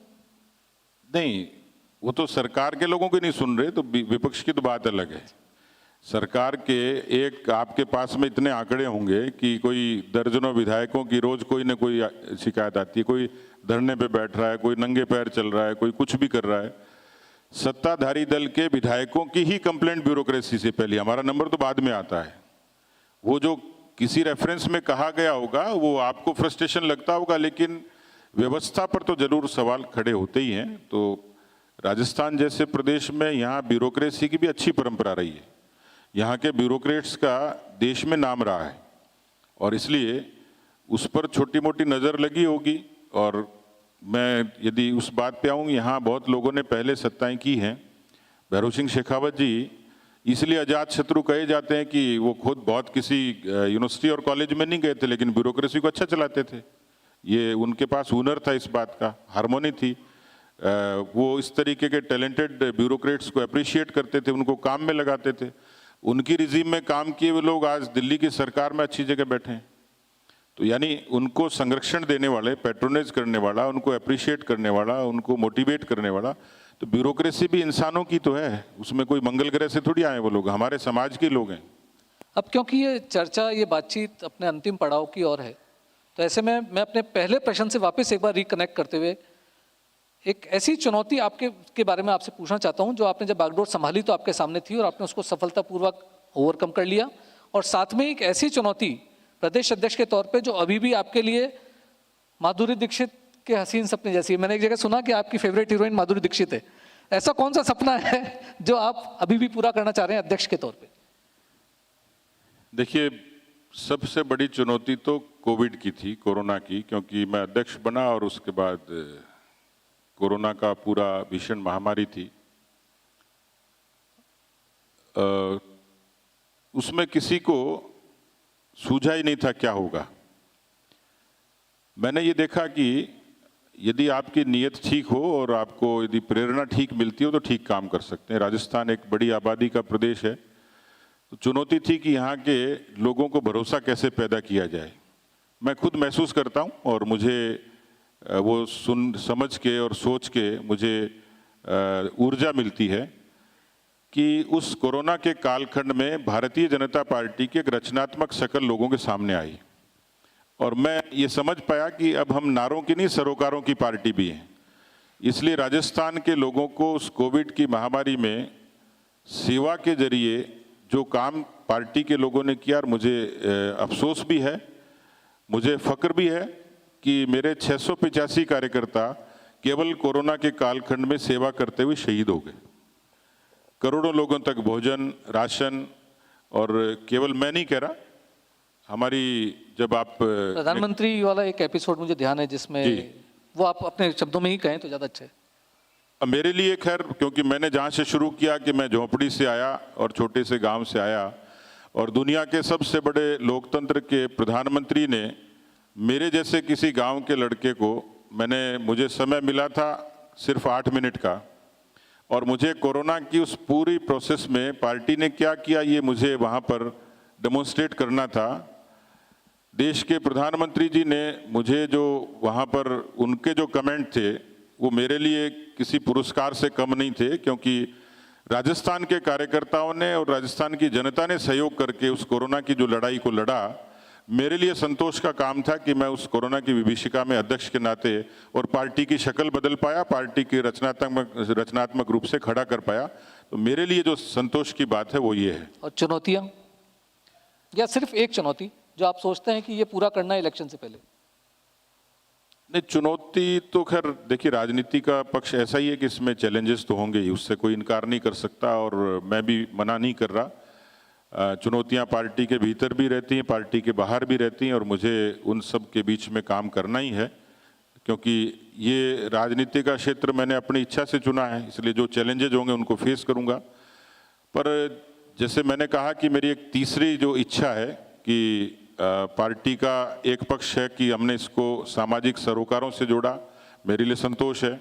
नहीं, वो तो सरकार के लोगों को नहीं सुन रहे, तो विपक्ष की तो बात अलग है। सरकार के एक आपके पास में इतने आंकड़े होंगे कि कोई दर्जनों विधायकों की रोज कोई ना कोई शिकायत आती है, कोई धरने पे बैठ रहा है, कोई नंगे पैर चल रहा है, कोई कुछ भी कर रहा है। सत्ताधारी दल के विधायकों की ही कंप्लेंट ब्यूरोक्रेसी से पहले, हमारा नंबर तो बाद में आता है। वो जो किसी रेफरेंस में कहा गया होगा वो आपको फ्रस्ट्रेशन लगता होगा, लेकिन व्यवस्था पर तो जरूर सवाल खड़े होते ही हैं। तो राजस्थान जैसे प्रदेश में यहाँ ब्यूरोक्रेसी की भी अच्छी परंपरा रही है। यहाँ के ब्यूरोक्रेट्स का देश में नाम रहा है और इसलिए उस पर छोटी मोटी नज़र लगी होगी। और मैं यदि उस बात पे आऊँ, यहाँ बहुत लोगों ने पहले सत्ताएं की हैं। भैरव सिंह शेखावत जी इसलिए अजात शत्रु कहे जाते हैं कि वो खुद बहुत किसी यूनिवर्सिटी और कॉलेज में नहीं गए थे, लेकिन ब्यूरोक्रेसी को अच्छा चलाते थे। ये उनके पास हुनर था, इस बात का हार्मोनी थी। वो इस तरीके के टैलेंटेड ब्यूरोक्रेट्स को अप्रिशिएट करते थे, उनको काम में लगाते थे। उनकी रिजीम में काम किए हुए लोग आज दिल्ली की सरकार में अच्छी जगह बैठे हैं। तो यानी उनको संरक्षण देने वाले, पैट्रोनेज करने वाला, उनको अप्रिशिएट करने वाला, उनको मोटिवेट करने वाला, तो ब्यूरोक्रेसी भी इंसानों की तो है, उसमें कोई मंगल ग्रह से थोड़ी आए वो लोग, हमारे समाज के लोग हैं। अब क्योंकि ये चर्चा, ये बातचीत अपने अंतिम पड़ाव की ओर है, तो ऐसे में मैं अपने पहले प्रश्न से वापस एक बार रिकनेक्ट करते हुए एक ऐसी चुनौती आपके के बारे में आपसे पूछना चाहता हूं जो आपने जब बागडोर संभाली तो आपके सामने थी और आपने उसको सफलतापूर्वक ओवरकम कर लिया, और साथ में एक ऐसी चुनौती प्रदेश अध्यक्ष के तौर पे जो अभी भी आपके लिए माधुरी दीक्षित के हसीन सपने जैसी है। मैंने एक जगह सुना कि आपकी फेवरेट हीरोइन माधुरी दीक्षित है। ऐसा कौन सा सपना है जो आप अभी भी पूरा करना चाह रहे हैं अध्यक्ष के तौर पे? देखिए, सबसे बड़ी चुनौती तो कोविड की थी, कोरोना की, क्योंकि मैं अध्यक्ष बना और उसके बाद कोरोना का पूरा भीषण महामारी थी। उसमें किसी को सूझा ही नहीं था क्या होगा। मैंने ये देखा कि यदि आपकी नीयत ठीक हो और आपको यदि प्रेरणा ठीक मिलती हो तो ठीक काम कर सकते हैं। राजस्थान एक बड़ी आबादी का प्रदेश है, तो चुनौती थी कि यहाँ के लोगों को भरोसा कैसे पैदा किया जाए। मैं खुद महसूस करता हूँ और मुझे वो समझ के और सोच के मुझे ऊर्जा मिलती है कि उस कोरोना के कालखंड में भारतीय जनता पार्टी की एक रचनात्मक शक्ल लोगों के सामने आई और मैं ये समझ पाया कि अब हम नारों की नहीं, सरोकारों की पार्टी भी हैं। इसलिए राजस्थान के लोगों को उस कोविड की महामारी में सेवा के जरिए जो काम पार्टी के लोगों ने किया, और मुझे अफसोस भी है, मुझे फक्र भी है कि मेरे 685 कार्यकर्ता केवल कोरोना के कालखंड में सेवा करते हुए शहीद हो गए। करोड़ों लोगों तक भोजन, राशन, और केवल मैं नहीं कह रहा, हमारी जब आप प्रधानमंत्री वाला एक एपिसोड मुझे ध्यान है जिसमें वो आप अपने शब्दों में ही कहें तो ज़्यादा अच्छा है। अब मेरे लिए खैर, क्योंकि मैंने जहाँ से शुरू किया कि मैं झोंपड़ी से आया और छोटे से गांव से आया, और दुनिया के सबसे बड़े लोकतंत्र के प्रधानमंत्री ने मेरे जैसे किसी गांव के लड़के को, मुझे समय मिला था सिर्फ 8 मिनट का, और मुझे कोरोना की उस पूरी प्रोसेस में पार्टी ने क्या किया ये मुझे वहाँ पर डेमोन्स्ट्रेट करना था। देश के प्रधानमंत्री जी ने मुझे जो वहाँ पर उनके जो कमेंट थे वो मेरे लिए किसी पुरस्कार से कम नहीं थे, क्योंकि राजस्थान के कार्यकर्ताओं ने और राजस्थान की जनता ने सहयोग करके उस कोरोना की जो लड़ाई को लड़ा। मेरे लिए संतोष का काम था कि मैं उस कोरोना की विभीषिका में अध्यक्ष के नाते और पार्टी की शक्ल बदल पाया, पार्टी की रचनात्मक रूप से खड़ा कर पाया। तो मेरे लिए जो संतोष की बात है वो ये है। और चुनौतियाँ, या सिर्फ एक चुनौती जो आप सोचते हैं कि ये पूरा करना है इलेक्शन से पहले? नहीं, चुनौती तो खैर देखिए, राजनीति का पक्ष ऐसा ही है कि इसमें चैलेंजेस तो होंगे ही, उससे कोई इनकार नहीं कर सकता और मैं भी मना नहीं कर रहा। चुनौतियां पार्टी के भीतर भी रहती हैं, पार्टी के बाहर भी रहती हैं, और मुझे उन सब के बीच में काम करना ही है, क्योंकि ये राजनीति का क्षेत्र मैंने अपनी इच्छा से चुना है, इसलिए जो चैलेंजेज होंगे उनको फेस करूंगा। पर जैसे मैंने कहा कि मेरी एक तीसरी जो इच्छा है कि पार्टी का एक पक्ष है कि हमने इसको सामाजिक सरोकारों से जोड़ा, मेरे लिए संतोष है।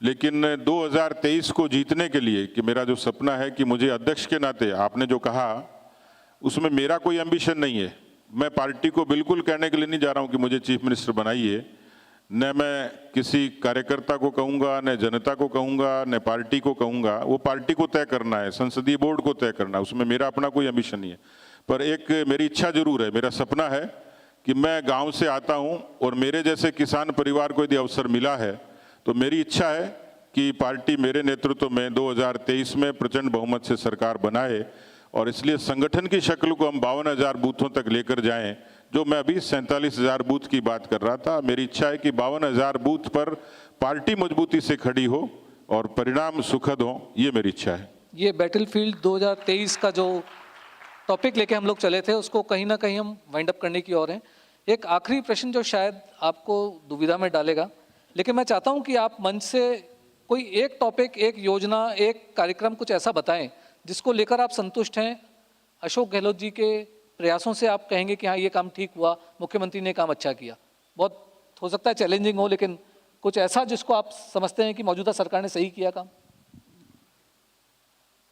लेकिन 2023 को जीतने के लिए कि मेरा जो सपना है कि मुझे अध्यक्ष के नाते, आपने जो कहा उसमें मेरा कोई एम्बिशन नहीं है। मैं पार्टी को बिल्कुल कहने के लिए नहीं जा रहा हूं कि मुझे चीफ मिनिस्टर बनाइए। न मैं किसी कार्यकर्ता को कहूंगा, न जनता को कहूंगा, न पार्टी को कहूंगा। वो पार्टी को तय करना है, संसदीय बोर्ड को तय करना है, उसमें मेरा अपना कोई एम्बिशन नहीं है। पर एक मेरी इच्छा जरूर है, मेरा सपना है कि मैं गांव से आता हूं और मेरे जैसे किसान परिवार को यदि अवसर मिला है तो मेरी इच्छा है कि पार्टी मेरे नेतृत्व में 2023 में प्रचंड बहुमत से सरकार बनाए, और इसलिए संगठन की शक्ल को हम 52,000 बूथों तक लेकर जाएं, जो मैं अभी 47,000 बूथ की बात कर रहा था। मेरी इच्छा है कि 52,000 बूथ पर पार्टी मजबूती से खड़ी हो और परिणाम सुखद हो, ये मेरी इच्छा है। ये बैटलफील्ड 2023 का जो टॉपिक लेके हम लोग चले थे उसको कहीं ना कहीं हम वाइंड अप करने की ओर हैं। एक आखिरी प्रश्न जो शायद आपको दुविधा में डालेगा, लेकिन मैं चाहता हूं कि आप मंच से कोई एक टॉपिक, एक योजना, एक कार्यक्रम कुछ ऐसा बताएं जिसको लेकर आप संतुष्ट हैं। अशोक गहलोत जी के प्रयासों से आप कहेंगे कि हाँ ये काम ठीक हुआ, मुख्यमंत्री ने काम अच्छा किया। बहुत हो सकता है चैलेंजिंग हो, लेकिन कुछ ऐसा जिसको आप समझते हैं कि मौजूदा सरकार ने सही किया काम।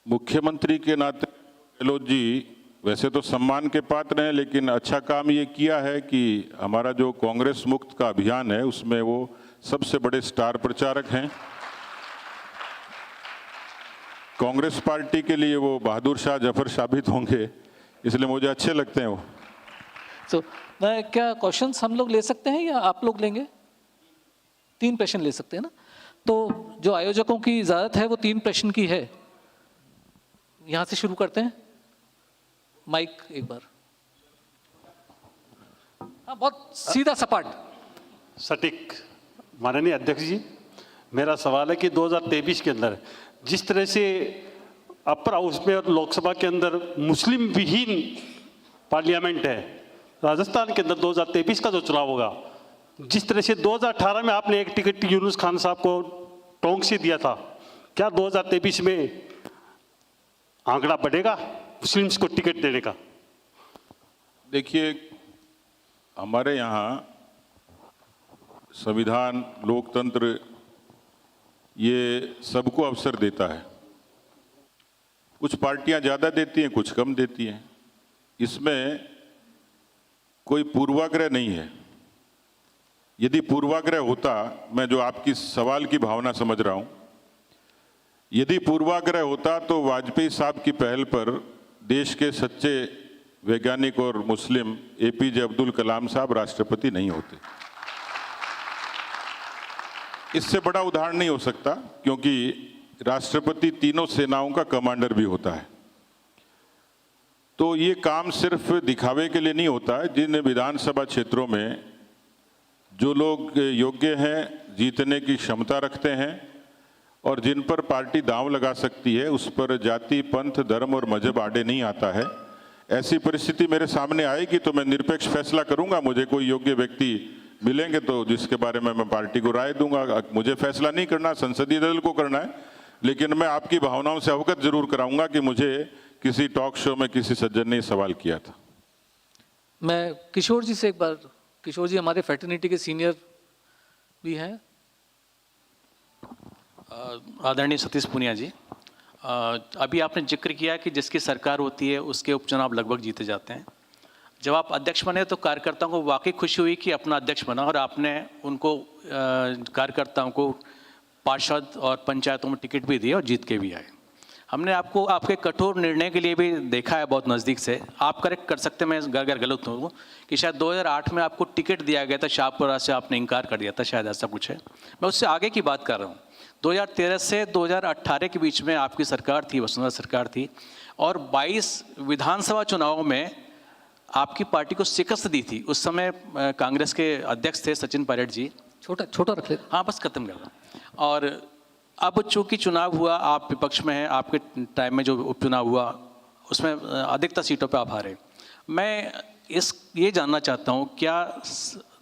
मुख्यमंत्री के नाते गहलोत जी वैसे तो सम्मान के पात्र हैं, लेकिन अच्छा काम ये किया है कि हमारा जो कांग्रेस मुक्त का अभियान है उसमें वो सबसे बड़े स्टार प्रचारक हैं। कांग्रेस पार्टी के लिए वो बहादुर शाह जफर साबित होंगे, इसलिए मुझे अच्छे लगते हैं वो। तो मैं क्या क्वेश्चंस हम लोग ले सकते हैं या आप लोग लेंगे? 3 प्रश्न ले सकते हैं ना। तो जो आयोजकों की इजाज़त है वो 3 प्रश्न की है। यहाँ से शुरू करते हैं। माइक एक बार। हाँ, बहुत सीधा सपाट सटीक। माननीय अध्यक्ष जी, मेरा सवाल है कि 2023 के अंदर जिस तरह से अपर हाउस में और लोकसभा के अंदर मुस्लिम विहीन पार्लियामेंट है, राजस्थान के अंदर 2023 का जो चुनाव होगा, जिस तरह से 2018 में आपने एक टिकट यूनुस खान साहब को टोंक से दिया था, क्या 2023 में आंकड़ा बढ़ेगा मुस्लिम्स को टिकट देने का? देखिए, हमारे यहाँ संविधान, लोकतंत्र ये सबको अवसर देता है। कुछ पार्टियां ज़्यादा देती हैं, कुछ कम देती हैं। इसमें कोई पूर्वाग्रह नहीं है। यदि पूर्वाग्रह होता, मैं जो आपकी सवाल की भावना समझ रहा हूं, यदि पूर्वाग्रह होता तो वाजपेयी साहब की पहल पर देश के सच्चे वैज्ञानिक और मुस्लिम एपीजे अब्दुल कलाम साहब राष्ट्रपति नहीं होते। इससे बड़ा उदाहरण नहीं हो सकता, क्योंकि राष्ट्रपति तीनों सेनाओं का कमांडर भी होता है। तो ये काम सिर्फ दिखावे के लिए नहीं होता है। जिन विधानसभा क्षेत्रों में जो लोग योग्य हैं, जीतने की क्षमता रखते हैं और जिन पर पार्टी दांव लगा सकती है, उस पर जाति, पंथ, धर्म और मजहब आड़े नहीं आता है। ऐसी परिस्थिति मेरे सामने आएगी तो मैं निरपेक्ष फैसला करूंगा। मुझे कोई योग्य व्यक्ति मिलेंगे तो जिसके बारे में मैं पार्टी को राय दूंगा। मुझे फैसला नहीं करना, संसदीय दल को करना है, लेकिन मैं आपकी भावनाओं से अवगत जरूर कराऊंगा कि मुझे किसी टॉक शो में किसी सज्जन ने सवाल किया था। मैं किशोर जी से एक बार, किशोर जी हमारे फ्रेटर्निटी के सीनियर भी हैं। आदरणीय सतीश पुनिया जी, अभी आपने जिक्र किया कि जिसकी सरकार होती है उसके उपचुनाव लगभग जीते जाते हैं। जब आप अध्यक्ष बने तो कार्यकर्ताओं को वाकई खुशी हुई कि अपना अध्यक्ष बना और आपने उनको कार्यकर्ताओं को पार्षद और पंचायतों में टिकट भी दिए और जीत के भी आए। हमने आपको आपके कठोर निर्णय के लिए भी देखा है बहुत नज़दीक से। आप करेक्ट कर सकते हैं, मैं अगर गलत हूँ, कि शायद 2008 में आपको टिकट दिया गया था, शाहपुरा से आपने इनकार कर दिया था, शायद ऐसा कुछ है। मैं उससे आगे की बात कर रहा हूँ। 2013 से 2018 के बीच में आपकी सरकार थी, वसुंधरा सरकार थी, और 22 विधानसभा चुनावों में आपकी पार्टी को शिकस्त दी थी। उस समय कांग्रेस के अध्यक्ष थे सचिन पायलट जी। छोटा रख ले। हाँ, बस खत्म कर रहा। और अब चूंकि चुनाव हुआ, आप विपक्ष में हैं, आपके टाइम में जो उपचुनाव हुआ उसमें अधिकतर सीटों पे आप हारे। मैं ये जानना चाहता हूँ, क्या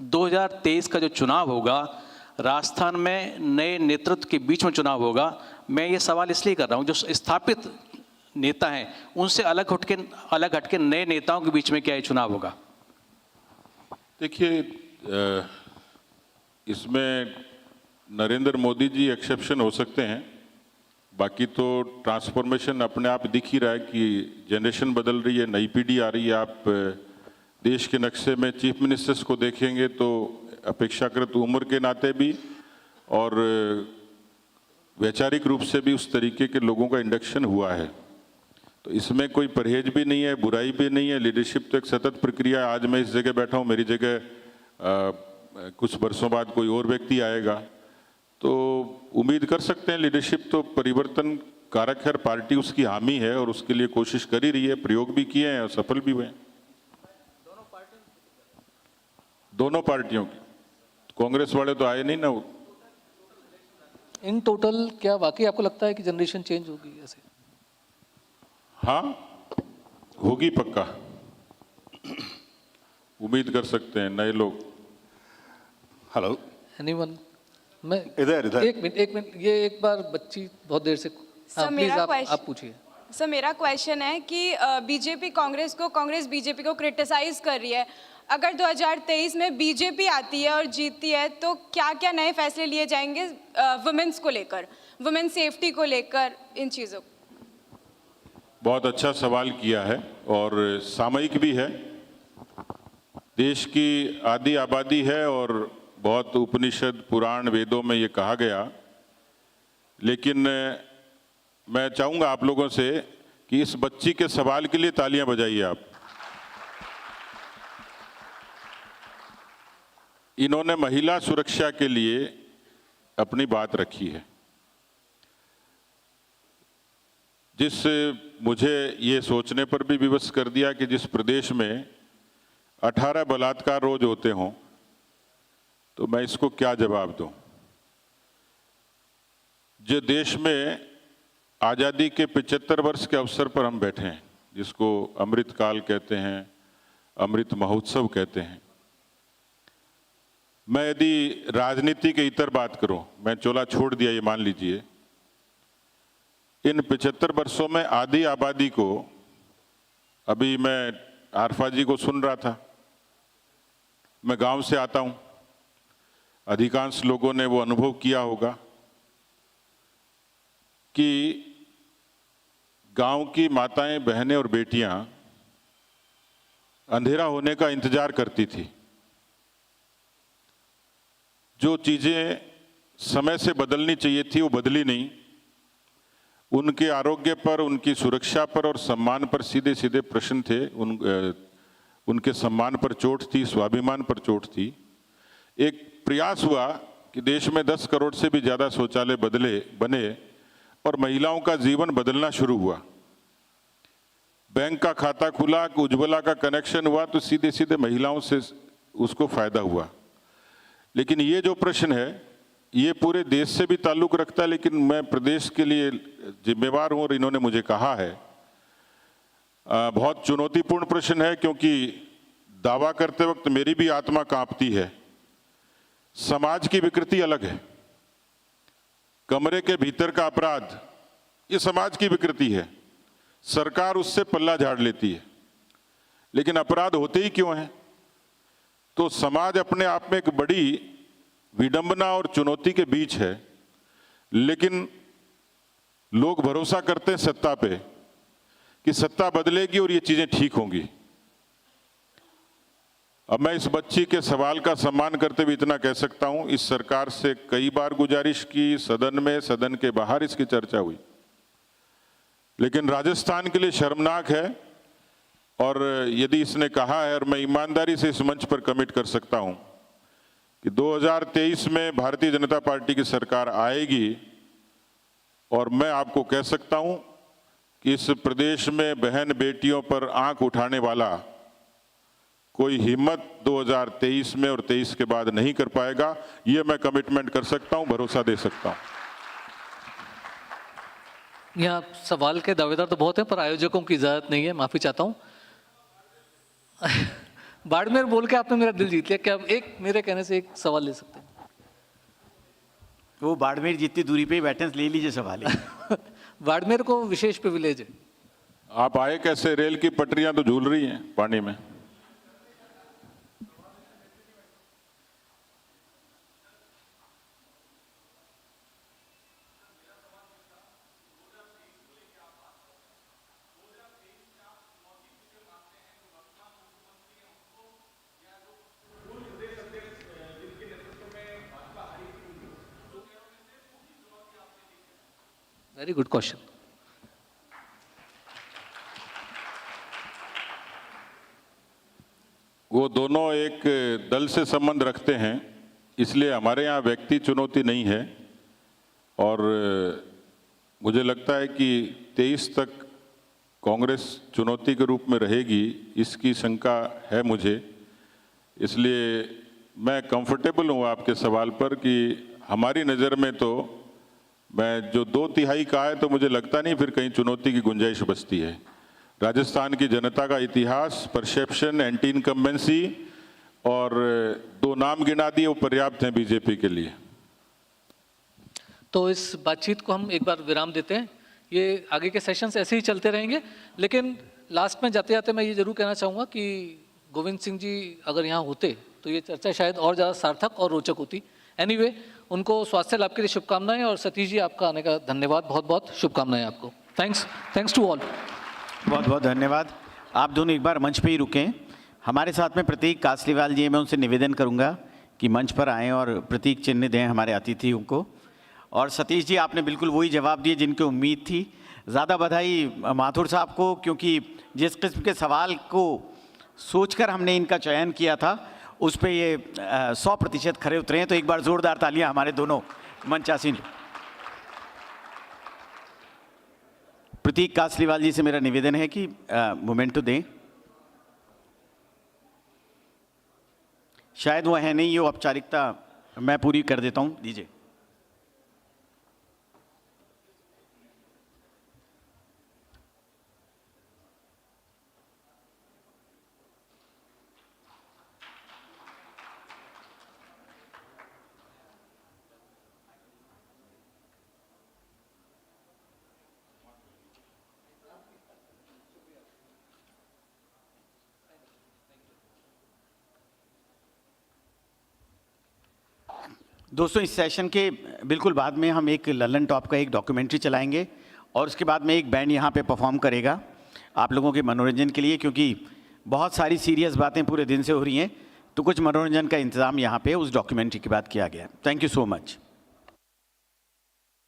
2023 का जो चुनाव होगा राजस्थान में नए नेतृत्व के बीच में चुनाव होगा। मैं ये सवाल इसलिए कर रहा हूँ, जो स्थापित नेता हैं उनसे अलग हटके नए नेताओं के बीच में क्या ये चुनाव होगा? देखिए, इसमें नरेंद्र मोदी जी एक्सेप्शन हो सकते हैं, बाकी तो ट्रांसफॉर्मेशन अपने आप दिख ही रहा है कि जनरेशन बदल रही है, नई पीढ़ी आ रही है। आप देश के नक्शे में चीफ मिनिस्टर्स को देखेंगे तो अपेक्षाकृत उम्र के नाते भी और वैचारिक रूप से भी उस तरीके के लोगों का इंडक्शन हुआ है। तो इसमें कोई परहेज भी नहीं है, बुराई भी नहीं है। लीडरशिप तो एक सतत प्रक्रिया है। आज मैं इस जगह बैठा हूँ, मेरी जगह कुछ वर्षों बाद कोई और व्यक्ति आएगा, तो उम्मीद कर सकते हैं लीडरशिप तो परिवर्तन कारक है। पार्टी उसकी हामी है और उसके लिए कोशिश कर ही रही है, प्रयोग भी किए हैं और सफल भी हुए हैं दोनों पार्टियों की। कांग्रेस वाले तो आए नहीं ना। इन टोटल क्या वाकई आपको लगता है कि जनरेशन चेंज होगी ऐसे? हाँ, होगी पक्का, उम्मीद कर सकते हैं नए लोग। Hello, anyone? मैं इधर एक मिनट, ये एक बार बच्ची बहुत देर से, हाँ प्लीज आप पूछिए। सर मेरा क्वेश्चन है कि बीजेपी कांग्रेस बीजेपी को क्रिटिसाइज कर रही है। अगर 2023 में बीजेपी आती है और जीतती है तो क्या क्या नए फैसले लिए जाएंगे वुमेन्स को लेकर, वुमेन सेफ्टी को लेकर, इन चीज़ों? बहुत अच्छा सवाल किया है और सामयिक भी है। देश की आधी आबादी है और बहुत उपनिषद पुराण वेदों में ये कहा गया, लेकिन मैं चाहूँगा आप लोगों से कि इस बच्ची के सवाल के लिए तालियां बजाइए आप। इन्होंने महिला सुरक्षा के लिए अपनी बात रखी है। जिस मुझे ये सोचने पर भी विवश कर दिया कि जिस प्रदेश में 18 बलात्कार रोज होते हों, तो मैं इसको क्या जवाब दूं। जो देश में आज़ादी के 75 वर्ष के अवसर पर हम बैठे हैं, जिसको अमृत काल कहते हैं, अमृत महोत्सव कहते हैं। मैं यदि राजनीति के इतर बात करूं, मैं चोला छोड़ दिया ये मान लीजिए, इन 75 वर्षों में आधी आबादी को, अभी मैं आरफा जी को सुन रहा था, मैं गांव से आता हूं, अधिकांश लोगों ने वो अनुभव किया होगा कि गांव की माताएं, बहनें और बेटियां अंधेरा होने का इंतजार करती थी। जो चीजें समय से बदलनी चाहिए थी वो बदली नहीं। उनके आरोग्य पर, उनकी सुरक्षा पर और सम्मान पर सीधे सीधे प्रश्न थे। उनके सम्मान पर चोट थी, स्वाभिमान पर चोट थी। एक प्रयास हुआ कि देश में 10 करोड़ से भी ज़्यादा शौचालय बने और महिलाओं का जीवन बदलना शुरू हुआ। बैंक का खाता खुला, उज्ज्वला का कनेक्शन हुआ, तो सीधे सीधे महिलाओं से उसको फायदा हुआ। लेकिन ये जो प्रश्न है ये पूरे देश से भी ताल्लुक रखता है, लेकिन मैं प्रदेश के लिए जिम्मेवार हूँ और इन्होंने मुझे कहा है। बहुत चुनौतीपूर्ण प्रश्न है, क्योंकि दावा करते वक्त मेरी भी आत्मा कांपती है। समाज की विकृति अलग है, कमरे के भीतर का अपराध ये समाज की विकृति है, सरकार उससे पल्ला झाड़ लेती है। लेकिन अपराध होते ही क्यों हैं? तो समाज अपने आप में एक बड़ी विडंबना और चुनौती के बीच है, लेकिन लोग भरोसा करते हैं सत्ता पे कि सत्ता बदलेगी और ये चीजें ठीक होंगी। अब मैं इस बच्ची के सवाल का सम्मान करते हुए इतना कह सकता हूं, इस सरकार से कई बार गुजारिश की, सदन में, सदन के बाहर इसकी चर्चा हुई, लेकिन राजस्थान के लिए शर्मनाक है। और यदि इसने कहा है, और मैं ईमानदारी से इस मंच पर कमिट कर सकता हूं कि 2023 में भारतीय जनता पार्टी की सरकार आएगी, और मैं आपको कह सकता हूं कि इस प्रदेश में बहन बेटियों पर आंख उठाने वाला कोई हिम्मत 2023 में और 23 के बाद नहीं कर पाएगा। ये मैं कमिटमेंट कर सकता हूं, भरोसा दे सकता हूं। यहाँ सवाल के दावेदार तो बहुत है, पर आयोजकों की इजाजत नहीं है, माफी चाहता हूँ। बाड़मेर बोल के आपने मेरा दिल जीत लिया। क्या एक मेरे कहने से एक सवाल ले सकते हैं? वो बाड़मेर जितनी दूरी पे ही बैठे हैं, ले लीजिए सवाल ही। बाड़मेर को विशेष प्रिविलेज है। आप आए कैसे? रेल की पटरियां तो झूल रही हैं पानी में। Very good question. वो दोनों एक दल से संबंध रखते हैं, इसलिए हमारे यहाँ व्यक्ति चुनौती नहीं है। और मुझे लगता है कि 23 तक कांग्रेस चुनौती के रूप में रहेगी, इसकी शंका है मुझे। इसलिए मैं कंफर्टेबल हूँ आपके सवाल पर कि हमारी नज़र में तो मैं जो 2/3 का है, तो मुझे लगता नहीं फिर कहीं चुनौती की गुंजाइश बचती है। राजस्थान की जनता का इतिहास, परसेप्शन, एंटी इनकम्बेंसी और 2 नाम गिना दिए, वो पर्याप्त हैं बीजेपी के लिए। तो इस बातचीत को हम एक बार विराम देते हैं। ये आगे के सेशंस ऐसे ही चलते रहेंगे, लेकिन लास्ट में जाते जाते मैं ये जरूर कहना चाहूँगा कि गोविंद सिंह जी अगर यहाँ होते तो ये चर्चा शायद और ज़्यादा सार्थक और रोचक होती। एनीवे, उनको स्वास्थ्य लाभ के लिए शुभकामनाएं, और सतीश जी आपका आने का धन्यवाद, बहुत बहुत शुभकामनाएं आपको। Thanks to all. बहुत बहुत धन्यवाद। आप दोनों एक बार मंच पे ही रुकें। हमारे साथ में प्रतीक कासलीवाल जी, मैं उनसे निवेदन करूंगा कि मंच पर आएं और प्रतीक चिन्ह दें हमारे अतिथियों को। और सतीश जी, आपने बिल्कुल वही जवाब दिए जिनकी उम्मीद थी। ज़्यादा बधाई माथुर साहब को, क्योंकि जिस किस्म के सवाल को सोचकर हमने इनका चयन किया था, उस पे ये 100% खरे उतरे हैं। तो एक बार ज़ोरदार तालियां हमारे दोनों मंचासीन। प्रतीक कासलीवाल जी से मेरा निवेदन है कि मोमेंटो दें। शायद वो है नहीं, ये औपचारिकता मैं पूरी कर देता हूं, दीजिए। दोस्तों, इस सेशन के बिल्कुल बाद में हम एक ललन टॉप का एक डॉक्यूमेंट्री चलाएंगे, और उसके बाद में एक बैंड यहाँ पे परफॉर्म करेगा आप लोगों के मनोरंजन के लिए, क्योंकि बहुत सारी सीरियस बातें पूरे दिन से हो रही हैं, तो कुछ मनोरंजन का इंतज़ाम यहाँ पे उस डॉक्यूमेंट्री के बाद किया गया है। Thank you so much.